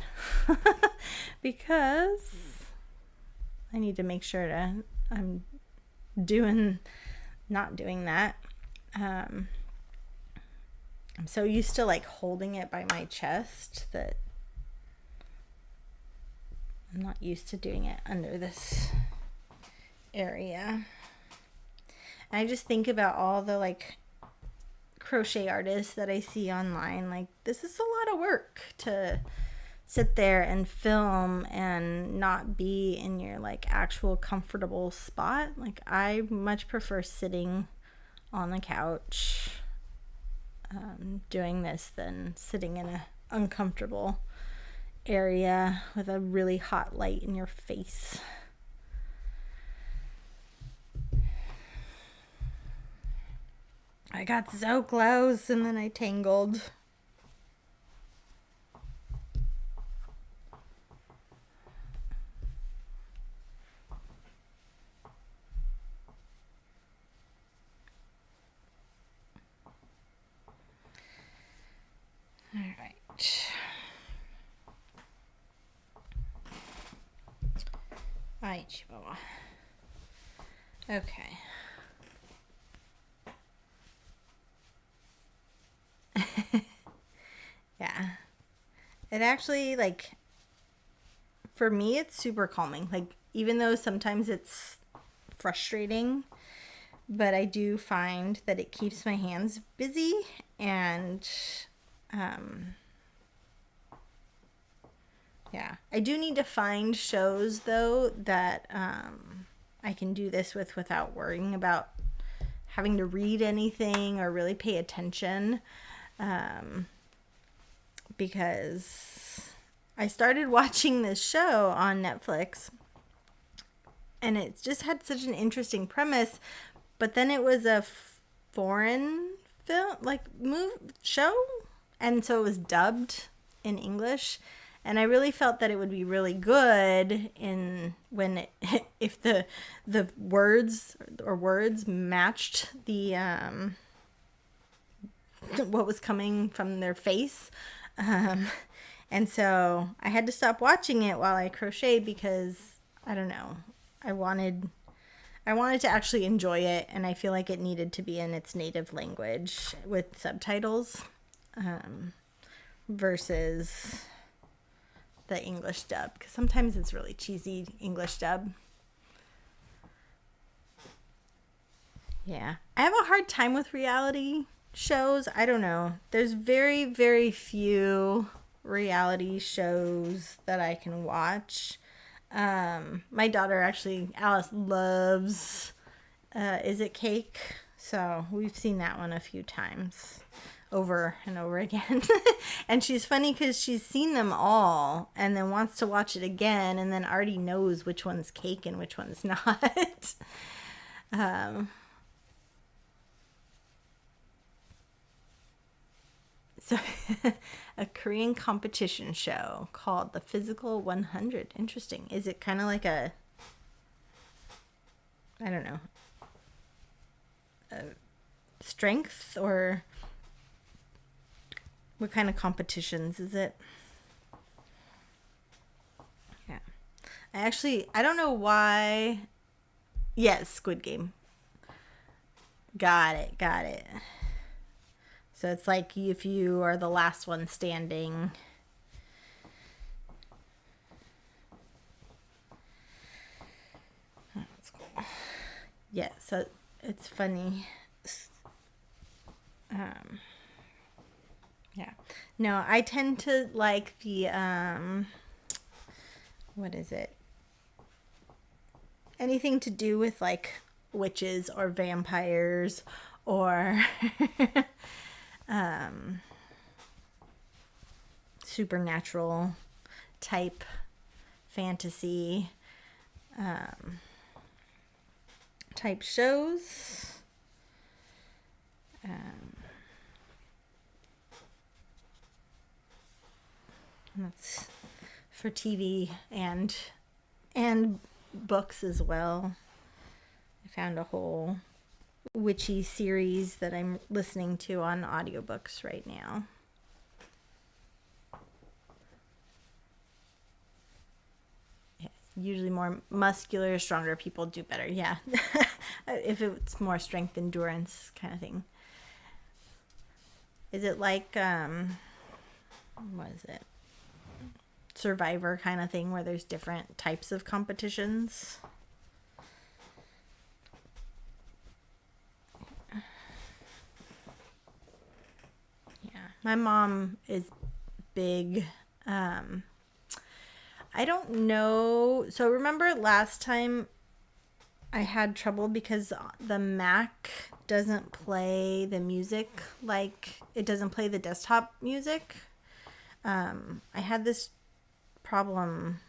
because I need to make sure I'm not doing that. I'm so used to like holding it by my chest that I'm not used to doing it under this area. And I just think about all the like crochet artists that I see online. Like, this is a lot of work to sit there and film and not be in your like actual comfortable spot. Like, I much prefer sitting on the couch doing this than sitting in a uncomfortable area with a really hot light in your face. I got so close and then I tangled. All right. Ay, Chihuahua. Okay. Yeah. It actually, like, for me, it's super calming. Like, even though sometimes it's frustrating, but I do find that it keeps my hands busy, and yeah. I do need to find shows, though, that I can do this with without worrying about having to read anything or really pay attention. Because I started watching this show on Netflix, and it just had such an interesting premise, but then it was a foreign film, like show, and so it was dubbed in English, and I really felt that it would be really good if the words matched the what was coming from their face. And so I had to stop watching it while I crocheted because, I don't know, I wanted to actually enjoy it, and I feel like it needed to be in its native language with subtitles. versus the English dub, because sometimes it's really cheesy English dub. Yeah. I have a hard time with reality shows. I don't know. There's very, very few reality shows that I can watch. My daughter, actually, Alice, loves Is It Cake? So we've seen that one a few times over and over again. And she's funny because she's seen them all and then wants to watch it again and then already knows which one's cake and which one's not. So a Korean competition show called The Physical 100. Interesting. Is it kind of like a, I don't know, a strength, or what kind of competitions is it? Yeah. I don't know why. Yes, Squid Game. Got it. So it's like if you are the last one standing. Oh, that's cool. Yeah, so it's funny. Yeah. No, I tend to like the what is it? Anything to do with like witches or vampires or supernatural type fantasy type shows. That's for TV and books as well. I found a whole witchy series that I'm listening to on audiobooks right now. Yeah, usually more muscular, stronger people do better. Yeah. If it's more strength endurance kind of thing. Is it like what is it? Survivor kind of thing where there's different types of competitions? My mom is big. I don't know. So remember last time I had trouble because the Mac doesn't play the music, like it doesn't play the desktop music. I had this problem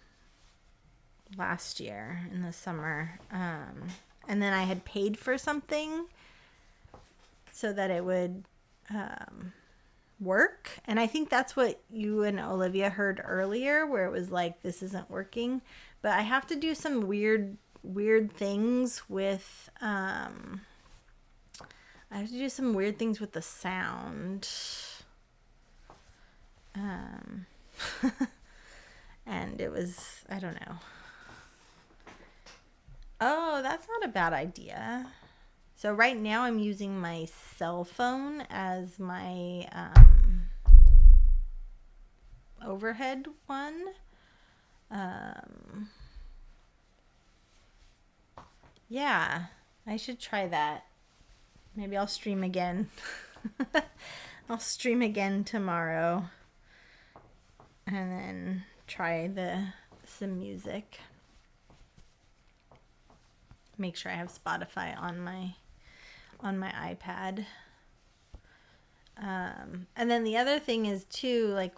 last year in the summer. And then I had paid for something so that it would work, and I think that's what you and Olivia heard earlier, where it was like, this isn't working. But I have to do some weird things with I have to do some weird things with the sound, and it was, I don't know. Oh, that's not a bad idea. So right now I'm using my cell phone as my overhead one. Yeah, I should try that. Maybe I'll stream again. I'll stream again tomorrow. And then try some music. Make sure I have Spotify on my iPad. And then the other thing is too, like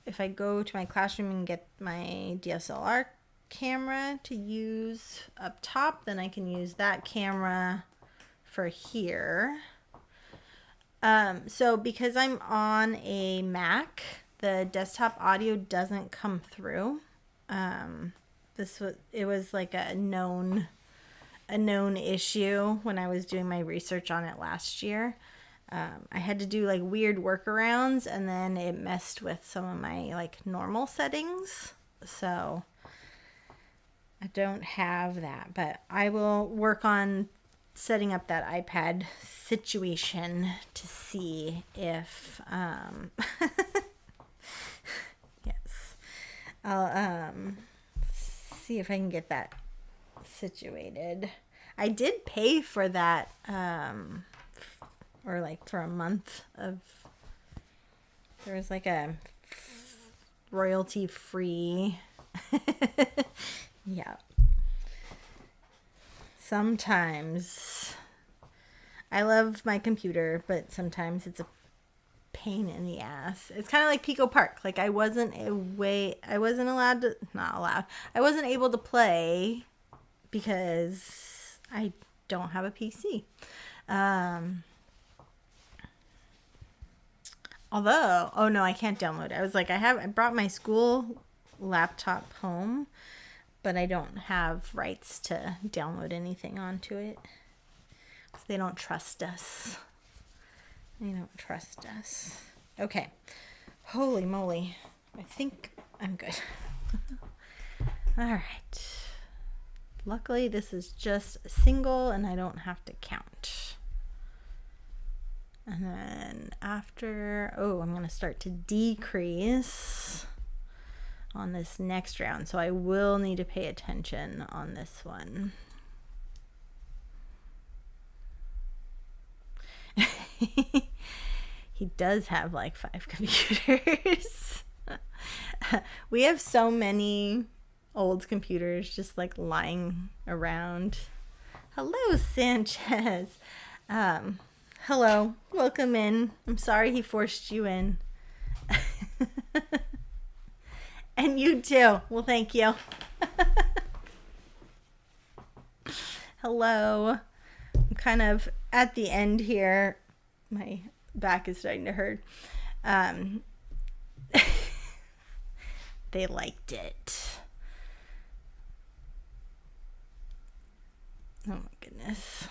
if I go to my classroom and get my DSLR camera to use up top, then I can use that camera for here. So because I'm on a Mac, the desktop audio doesn't come through. It was like a known issue when I was doing my research on it last year. I had to do like weird workarounds, and then it messed with some of my like normal settings. So I don't have that, but I will work on setting up that iPad situation to see if yes, I'll see if I can get that situated. I did pay for that or like for a month of, there was like a royalty free yeah. Sometimes I love my computer, but sometimes it's a pain in the ass. It's kind of like Pico Park. Like I wasn't allowed to, not allowed. I wasn't able to play because I don't have a PC. Although, oh no, I can't download it. I was like, I brought my school laptop home, but I don't have rights to download anything onto it because they don't trust us. They don't trust us. Okay. Holy moly. I think I'm good. All right. Luckily, this is just a single and I don't have to count. And then after, I'm going to start to decrease on this next round. So I will need to pay attention on this one. He does have like 5 computers. We have so many old computers just like lying around. Hello, Sanchez. Hello, welcome in. I'm sorry he forced you in. And you too. Well, thank you. Hello. I'm kind of at the end here. My back is starting to hurt. They liked it. Oh my goodness.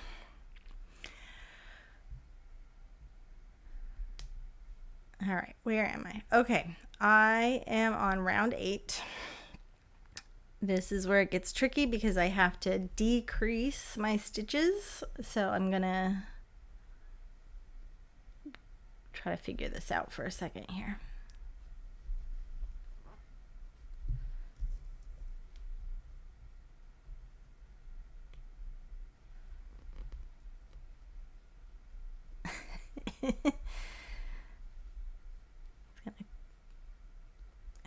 All right, where am I? Okay, I am on round 8. This is where it gets tricky because I have to decrease my stitches. So I'm gonna try to figure this out for a second here.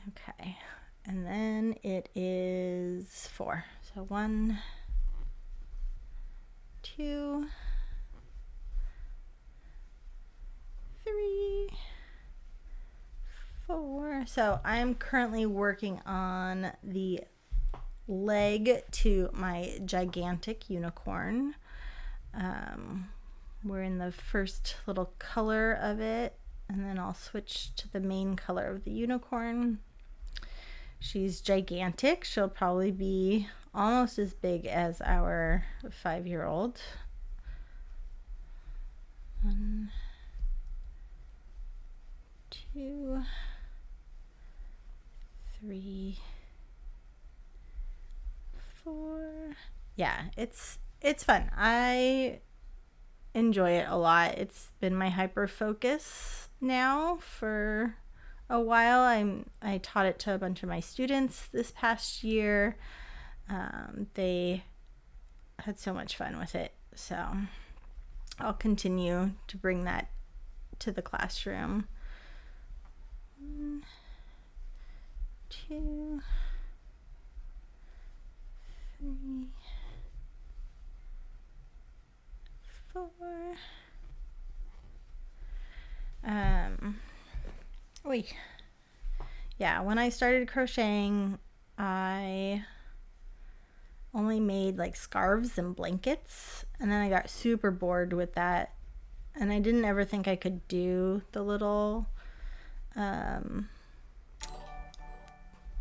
Okay, and then it is 4. So 1, 2, 3, 4. So I'm currently working on the leg to my gigantic unicorn. We're in the first little color of it, and then I'll switch to the main color of the unicorn. She's gigantic. She'll probably be almost as big as our 5-year-old. 1, 2, 3, 4. Yeah, it's fun. I enjoy it a lot. It's been my hyper focus now for a while. I taught it to a bunch of my students this past year. They had so much fun with it, so I'll continue to bring that to the classroom. 1, 2, 3, 4. Yeah, when I started crocheting, I only made like scarves and blankets, and then I got super bored with that, and I didn't ever think I could do the little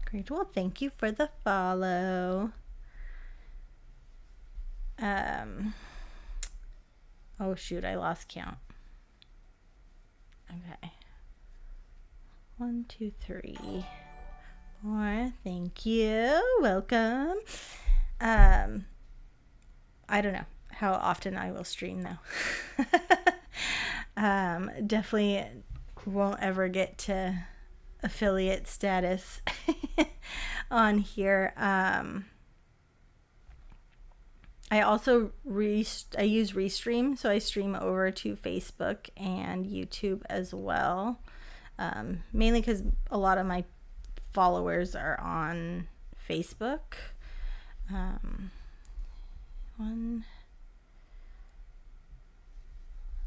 great. Well, thank you for the follow. Oh shoot, I lost count. Okay. 1, 2, 3, 4. Thank you. Welcome. I don't know. how often I will stream though. Definitely won't ever get to affiliate status on here. I also I use Restream, so I stream over to Facebook and YouTube as well. Mainly because a lot of my followers are on Facebook. 1,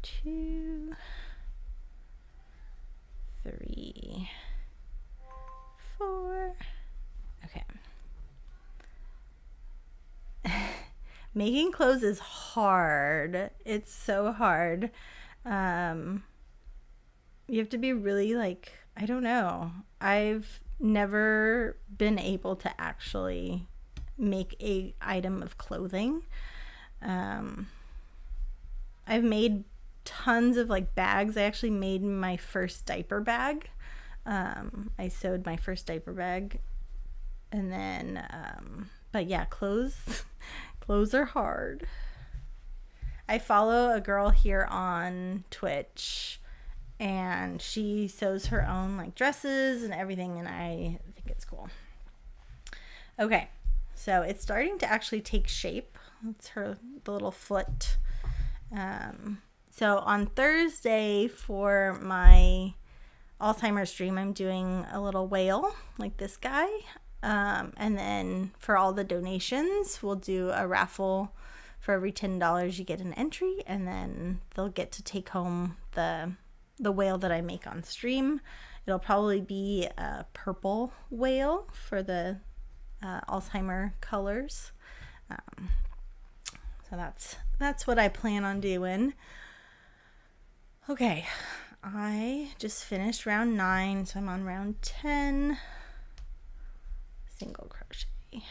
2, 3, 4. Okay. Making clothes is hard. It's so hard. You have to be really like, I don't know. I've never been able to actually make a item of clothing. I've made tons of like bags. I actually made my first diaper bag. I sewed my first diaper bag, and then but yeah, clothes are hard. I follow a girl here on Twitch, and she sews her own like dresses and everything, and I think it's cool. Okay, so it's starting to actually take shape. That's the little foot. So on Thursday for my Alzheimer's stream, I'm doing a little whale like this guy. And then for all the donations, we'll do a raffle. For every $10 you get an entry, and then they'll get to take home the whale that I make on stream. It'll probably be a purple whale for the Alzheimer colors. So that's what I plan on doing. Okay, I just finished round 9, so I'm on round 10. Single crochet.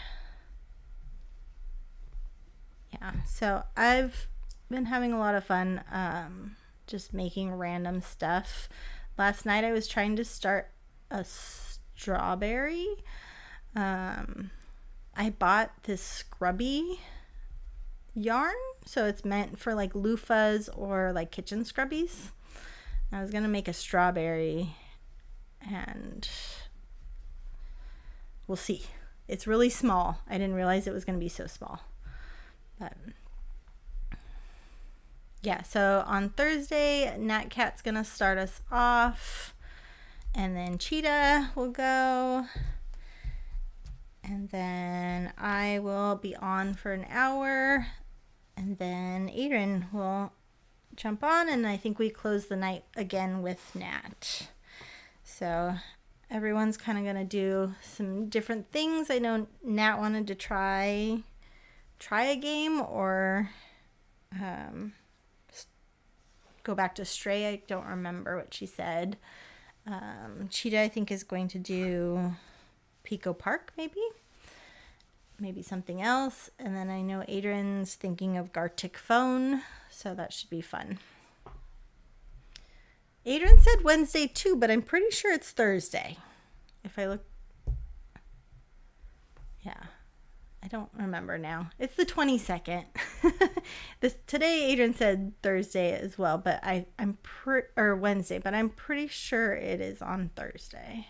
Yeah, so I've been having a lot of fun just making random stuff. Last night I was trying to start a strawberry. I bought this scrubby yarn, so it's meant for like loofahs or like kitchen scrubbies. I was gonna make a strawberry, and we'll see. It's really small. I didn't realize it was gonna be so small. But yeah, so on Thursday, Nat Cat's gonna start us off, and then Cheetah will go, and then I will be on for an hour, and then Adrian will jump on, and I think we close the night again with Nat. So everyone's kind of gonna do some different things. I know Nat wanted to try a game or go back to Stray. I don't remember what she said. Cheetah, I think, is going to do Pico Park, maybe something else. And then I know Adrian's thinking of Gartic Phone, so that should be fun. Adrian said Wednesday too, but I'm pretty sure it's Thursday. If I look, yeah, I don't remember now. It's the 22nd. Today Adrian said Thursday as well, but or Wednesday, but I'm pretty sure it is on Thursday.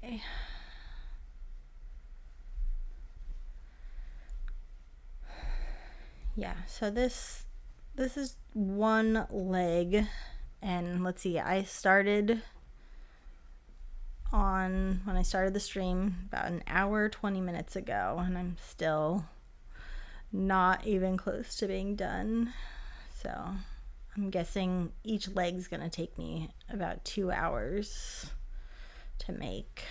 Okay. Yeah, so this is one leg, and let's see, I started when I started the stream about an hour 20 minutes ago, and I'm still not even close to being done. So I'm guessing each leg's gonna take me about 2 hours to make.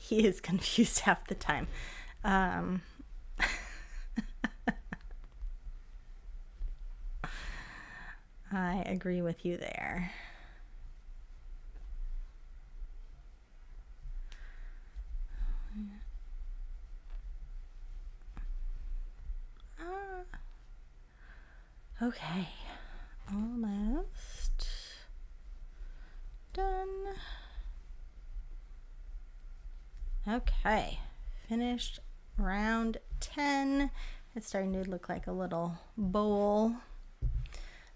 he is confused half the time. I agree with you there. Okay, almost done. Okay, finished round 10. It's starting to look like a little bowl.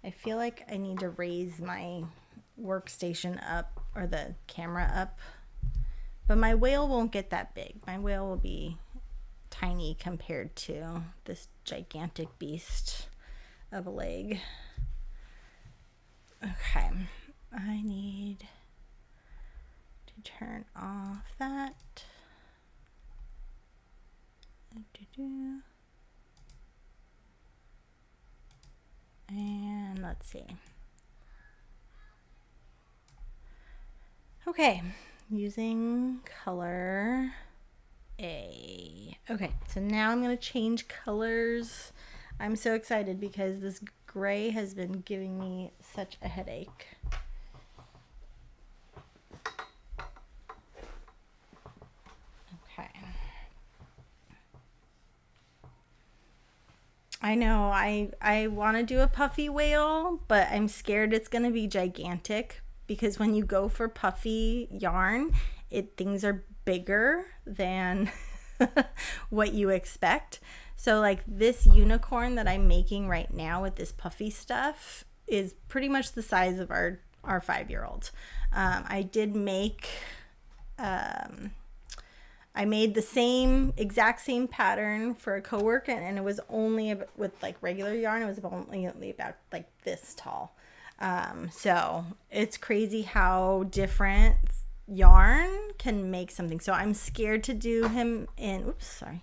I feel like I need to raise my workstation up, or the camera up, but my whale won't get that big. My whale will be tiny compared to this gigantic beast of a leg. Okay, I need to turn off that. And let's see. Okay, using color A. Okay, so now I'm going to change colors. I'm so excited because this gray has been giving me such a headache. Okay. I know I want to do a puffy whale, but I'm scared it's going to be gigantic because when you go for puffy yarn, things are bigger than what you expect. So like this unicorn that I'm making right now with this puffy stuff is pretty much the size of our 5-year-old. I did make I made the exact same pattern for a coworker, and it was only with like regular yarn. It was only about like this tall. So it's crazy how different yarn can make something. So I'm scared to do him in. Oops, sorry.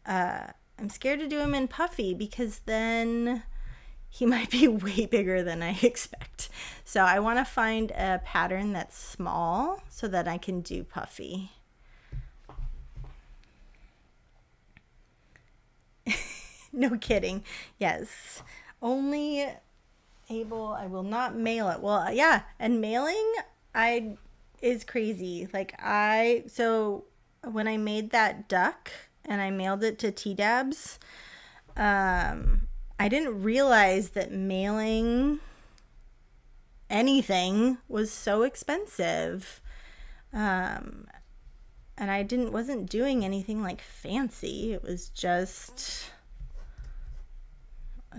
I'm scared to do him in puffy because then he might be way bigger than I expect. So I want to find a pattern that's small so that I can do puffy. No kidding. Yes. Only able, I will not mail it. Well, yeah. And mailing is crazy. So when I made that duck and I mailed it to T-Dabs, I didn't realize that mailing anything was so expensive. And I wasn't doing anything like fancy. It was just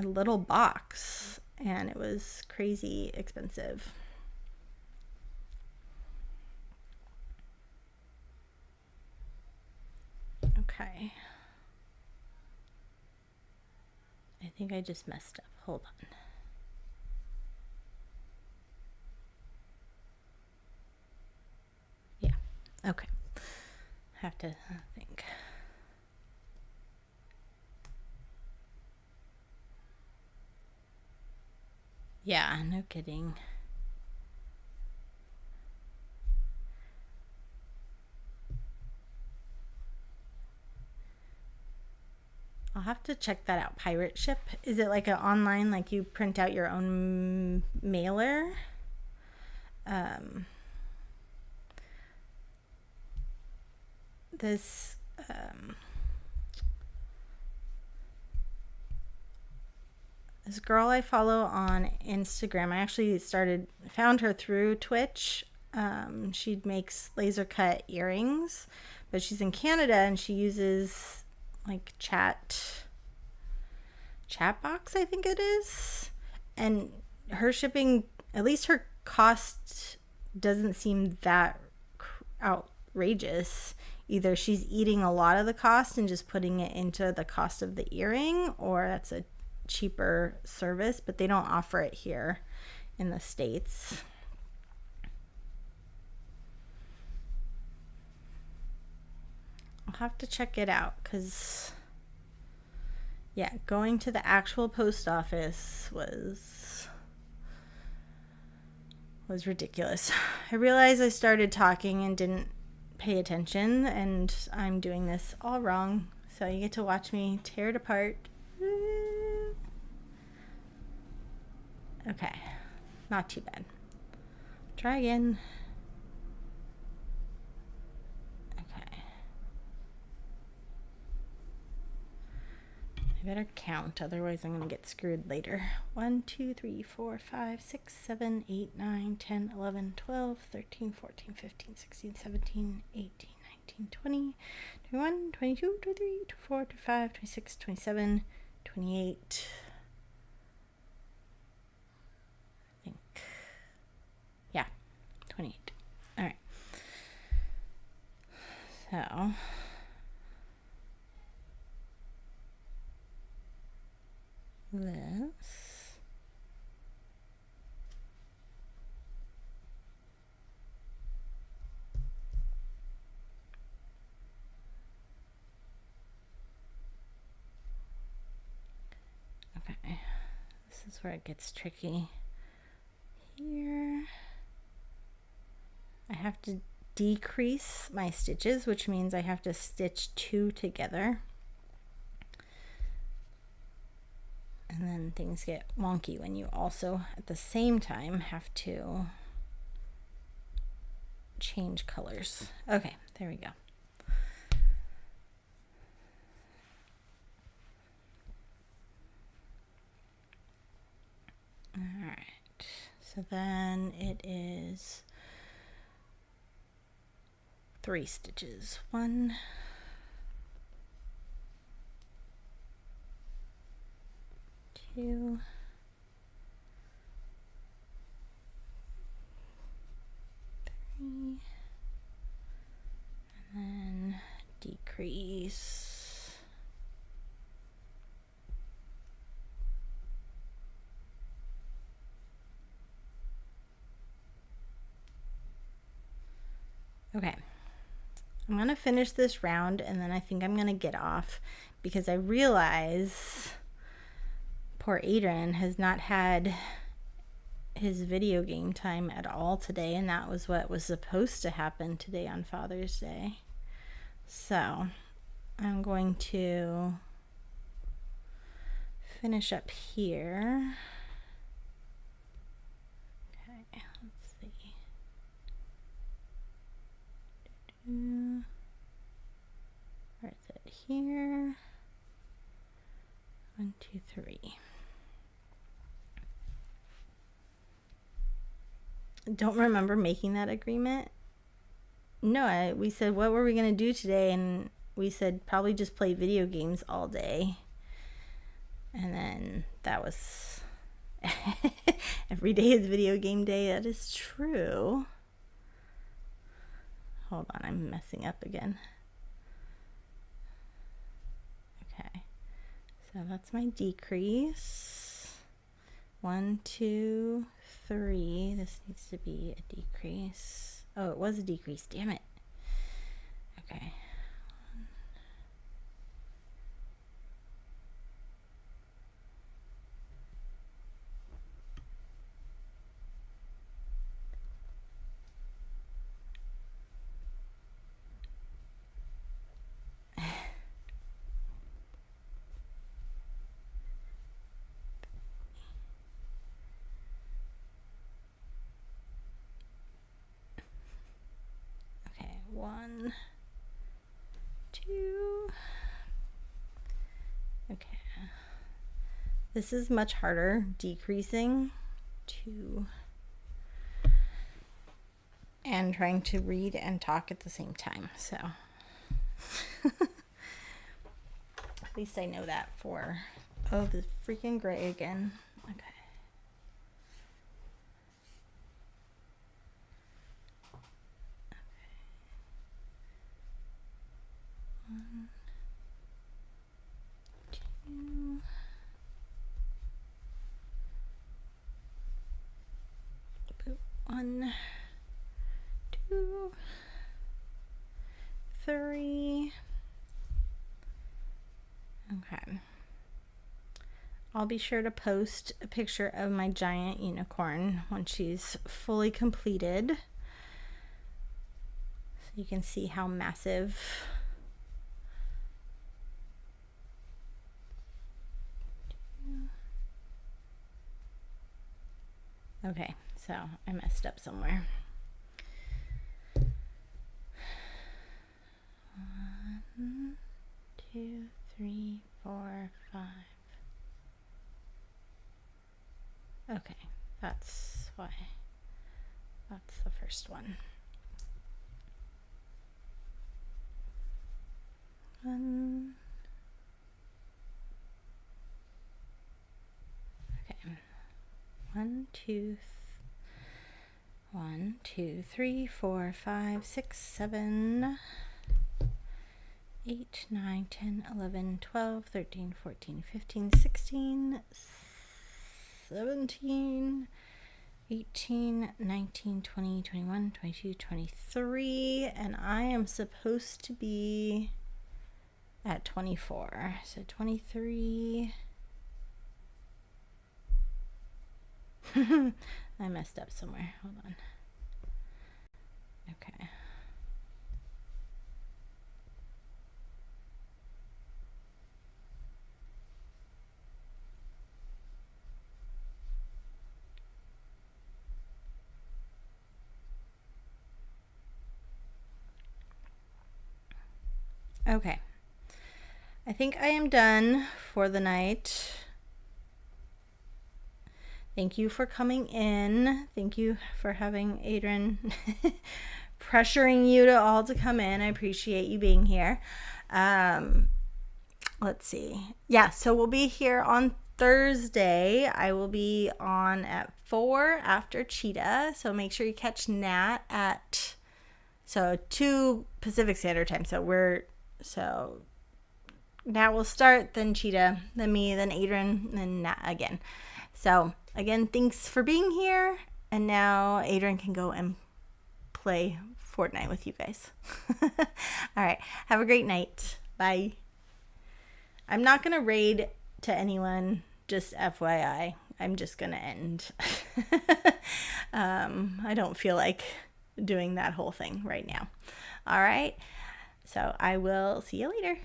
a little box, and it was crazy expensive. Okay. I think I just messed up. Hold on. Yeah. Okay. Have to think. Yeah, no kidding. I'll have to check that out. Pirate Ship? Is it like an online, like you print out your own mailer? This girl I follow on Instagram, I actually found her through Twitch. She makes laser cut earrings, but she's in Canada and she uses like chat box, I think it is. And her shipping, at least her cost doesn't seem that outrageous. Either she's eating a lot of the cost and just putting it into the cost of the earring, or that's a cheaper service, but they don't offer it here in the States. I'll have to check it out because, yeah, going to the actual post office was ridiculous. I realized I started talking and didn't pay attention, and I'm doing this all wrong. So you get to watch me tear it apart. Okay, not too bad. Try again. Okay. I better count, otherwise I'm going to get screwed later. 1, 2, 3, 4, 5, 6, 7, 8, 9, 10, 11, 12, 13, 14, 15, 16, 17, 18, 19, 20, 21, 22, 23, 24, 25, 26, 27, 28. I think. Yeah, 28. All right. So this. Okay, this is where it gets tricky. Here, I have to decrease my stitches, which means I have to stitch 2 together. And then things get wonky when you also at the same time have to change colors. Okay, there we go. All right, so then it is 3 stitches. 1, 2, 3, and then decrease. Okay, I'm going to finish this round and then I think I'm going to get off because I realize poor Adrian has not had his video game time at all today, and that was what was supposed to happen today on Father's Day. So I'm going to finish up here. Okay, let's see. Where is it? Here. 1, 2, 3. Don't remember making that agreement. No, we said what were we going to do today, and we said probably just play video games all day. And then that was every day is video game day. That is true. Hold on, I'm messing up again. Okay, so that's my decrease. 1, 2, 3. This needs to be a decrease. Oh, it was a decrease. Damn it. Okay. Okay, 1, 2. Okay. This is much harder, decreasing 2 and trying to read and talk at the same time. So at least I know that for, oh, the freaking gray again. Okay. One, 2. Boop. 1, 2, 3. Okay. I'll be sure to post a picture of my giant unicorn when she's fully completed, so You can see how massive okay, so I messed up somewhere. 1, 2, 3, 4, 5. Okay, that's why. That's the first one. 1. Okay. 1, 2, 1, 2, 3, 4, 5, 6, 7, 8, 9, 10, 11, 12, 13, 14, 15, 16, 17, 18, 19, 20, 21, 22, 23, and I am supposed to be at 24. So 23. I messed up somewhere. Hold on. Okay. Okay. I think I am done for the night. Thank you for coming in. Thank you for having Adrian pressuring you to all to come in. I appreciate you being here. Let's see. Yeah, so we'll be here on Thursday. I will be on at 4 after Cheetah. So make sure you catch Nat at 2 Pacific Standard Time. So Nat will start, then Cheetah, then me, then Adrian, then Nat again. So again, thanks for being here. And now Adrian can go and play Fortnite with you guys. All right. Have a great night. Bye. I'm not going to raid to anyone, just FYI. I'm just going to end. I don't feel like doing that whole thing right now. All right. So I will see you later.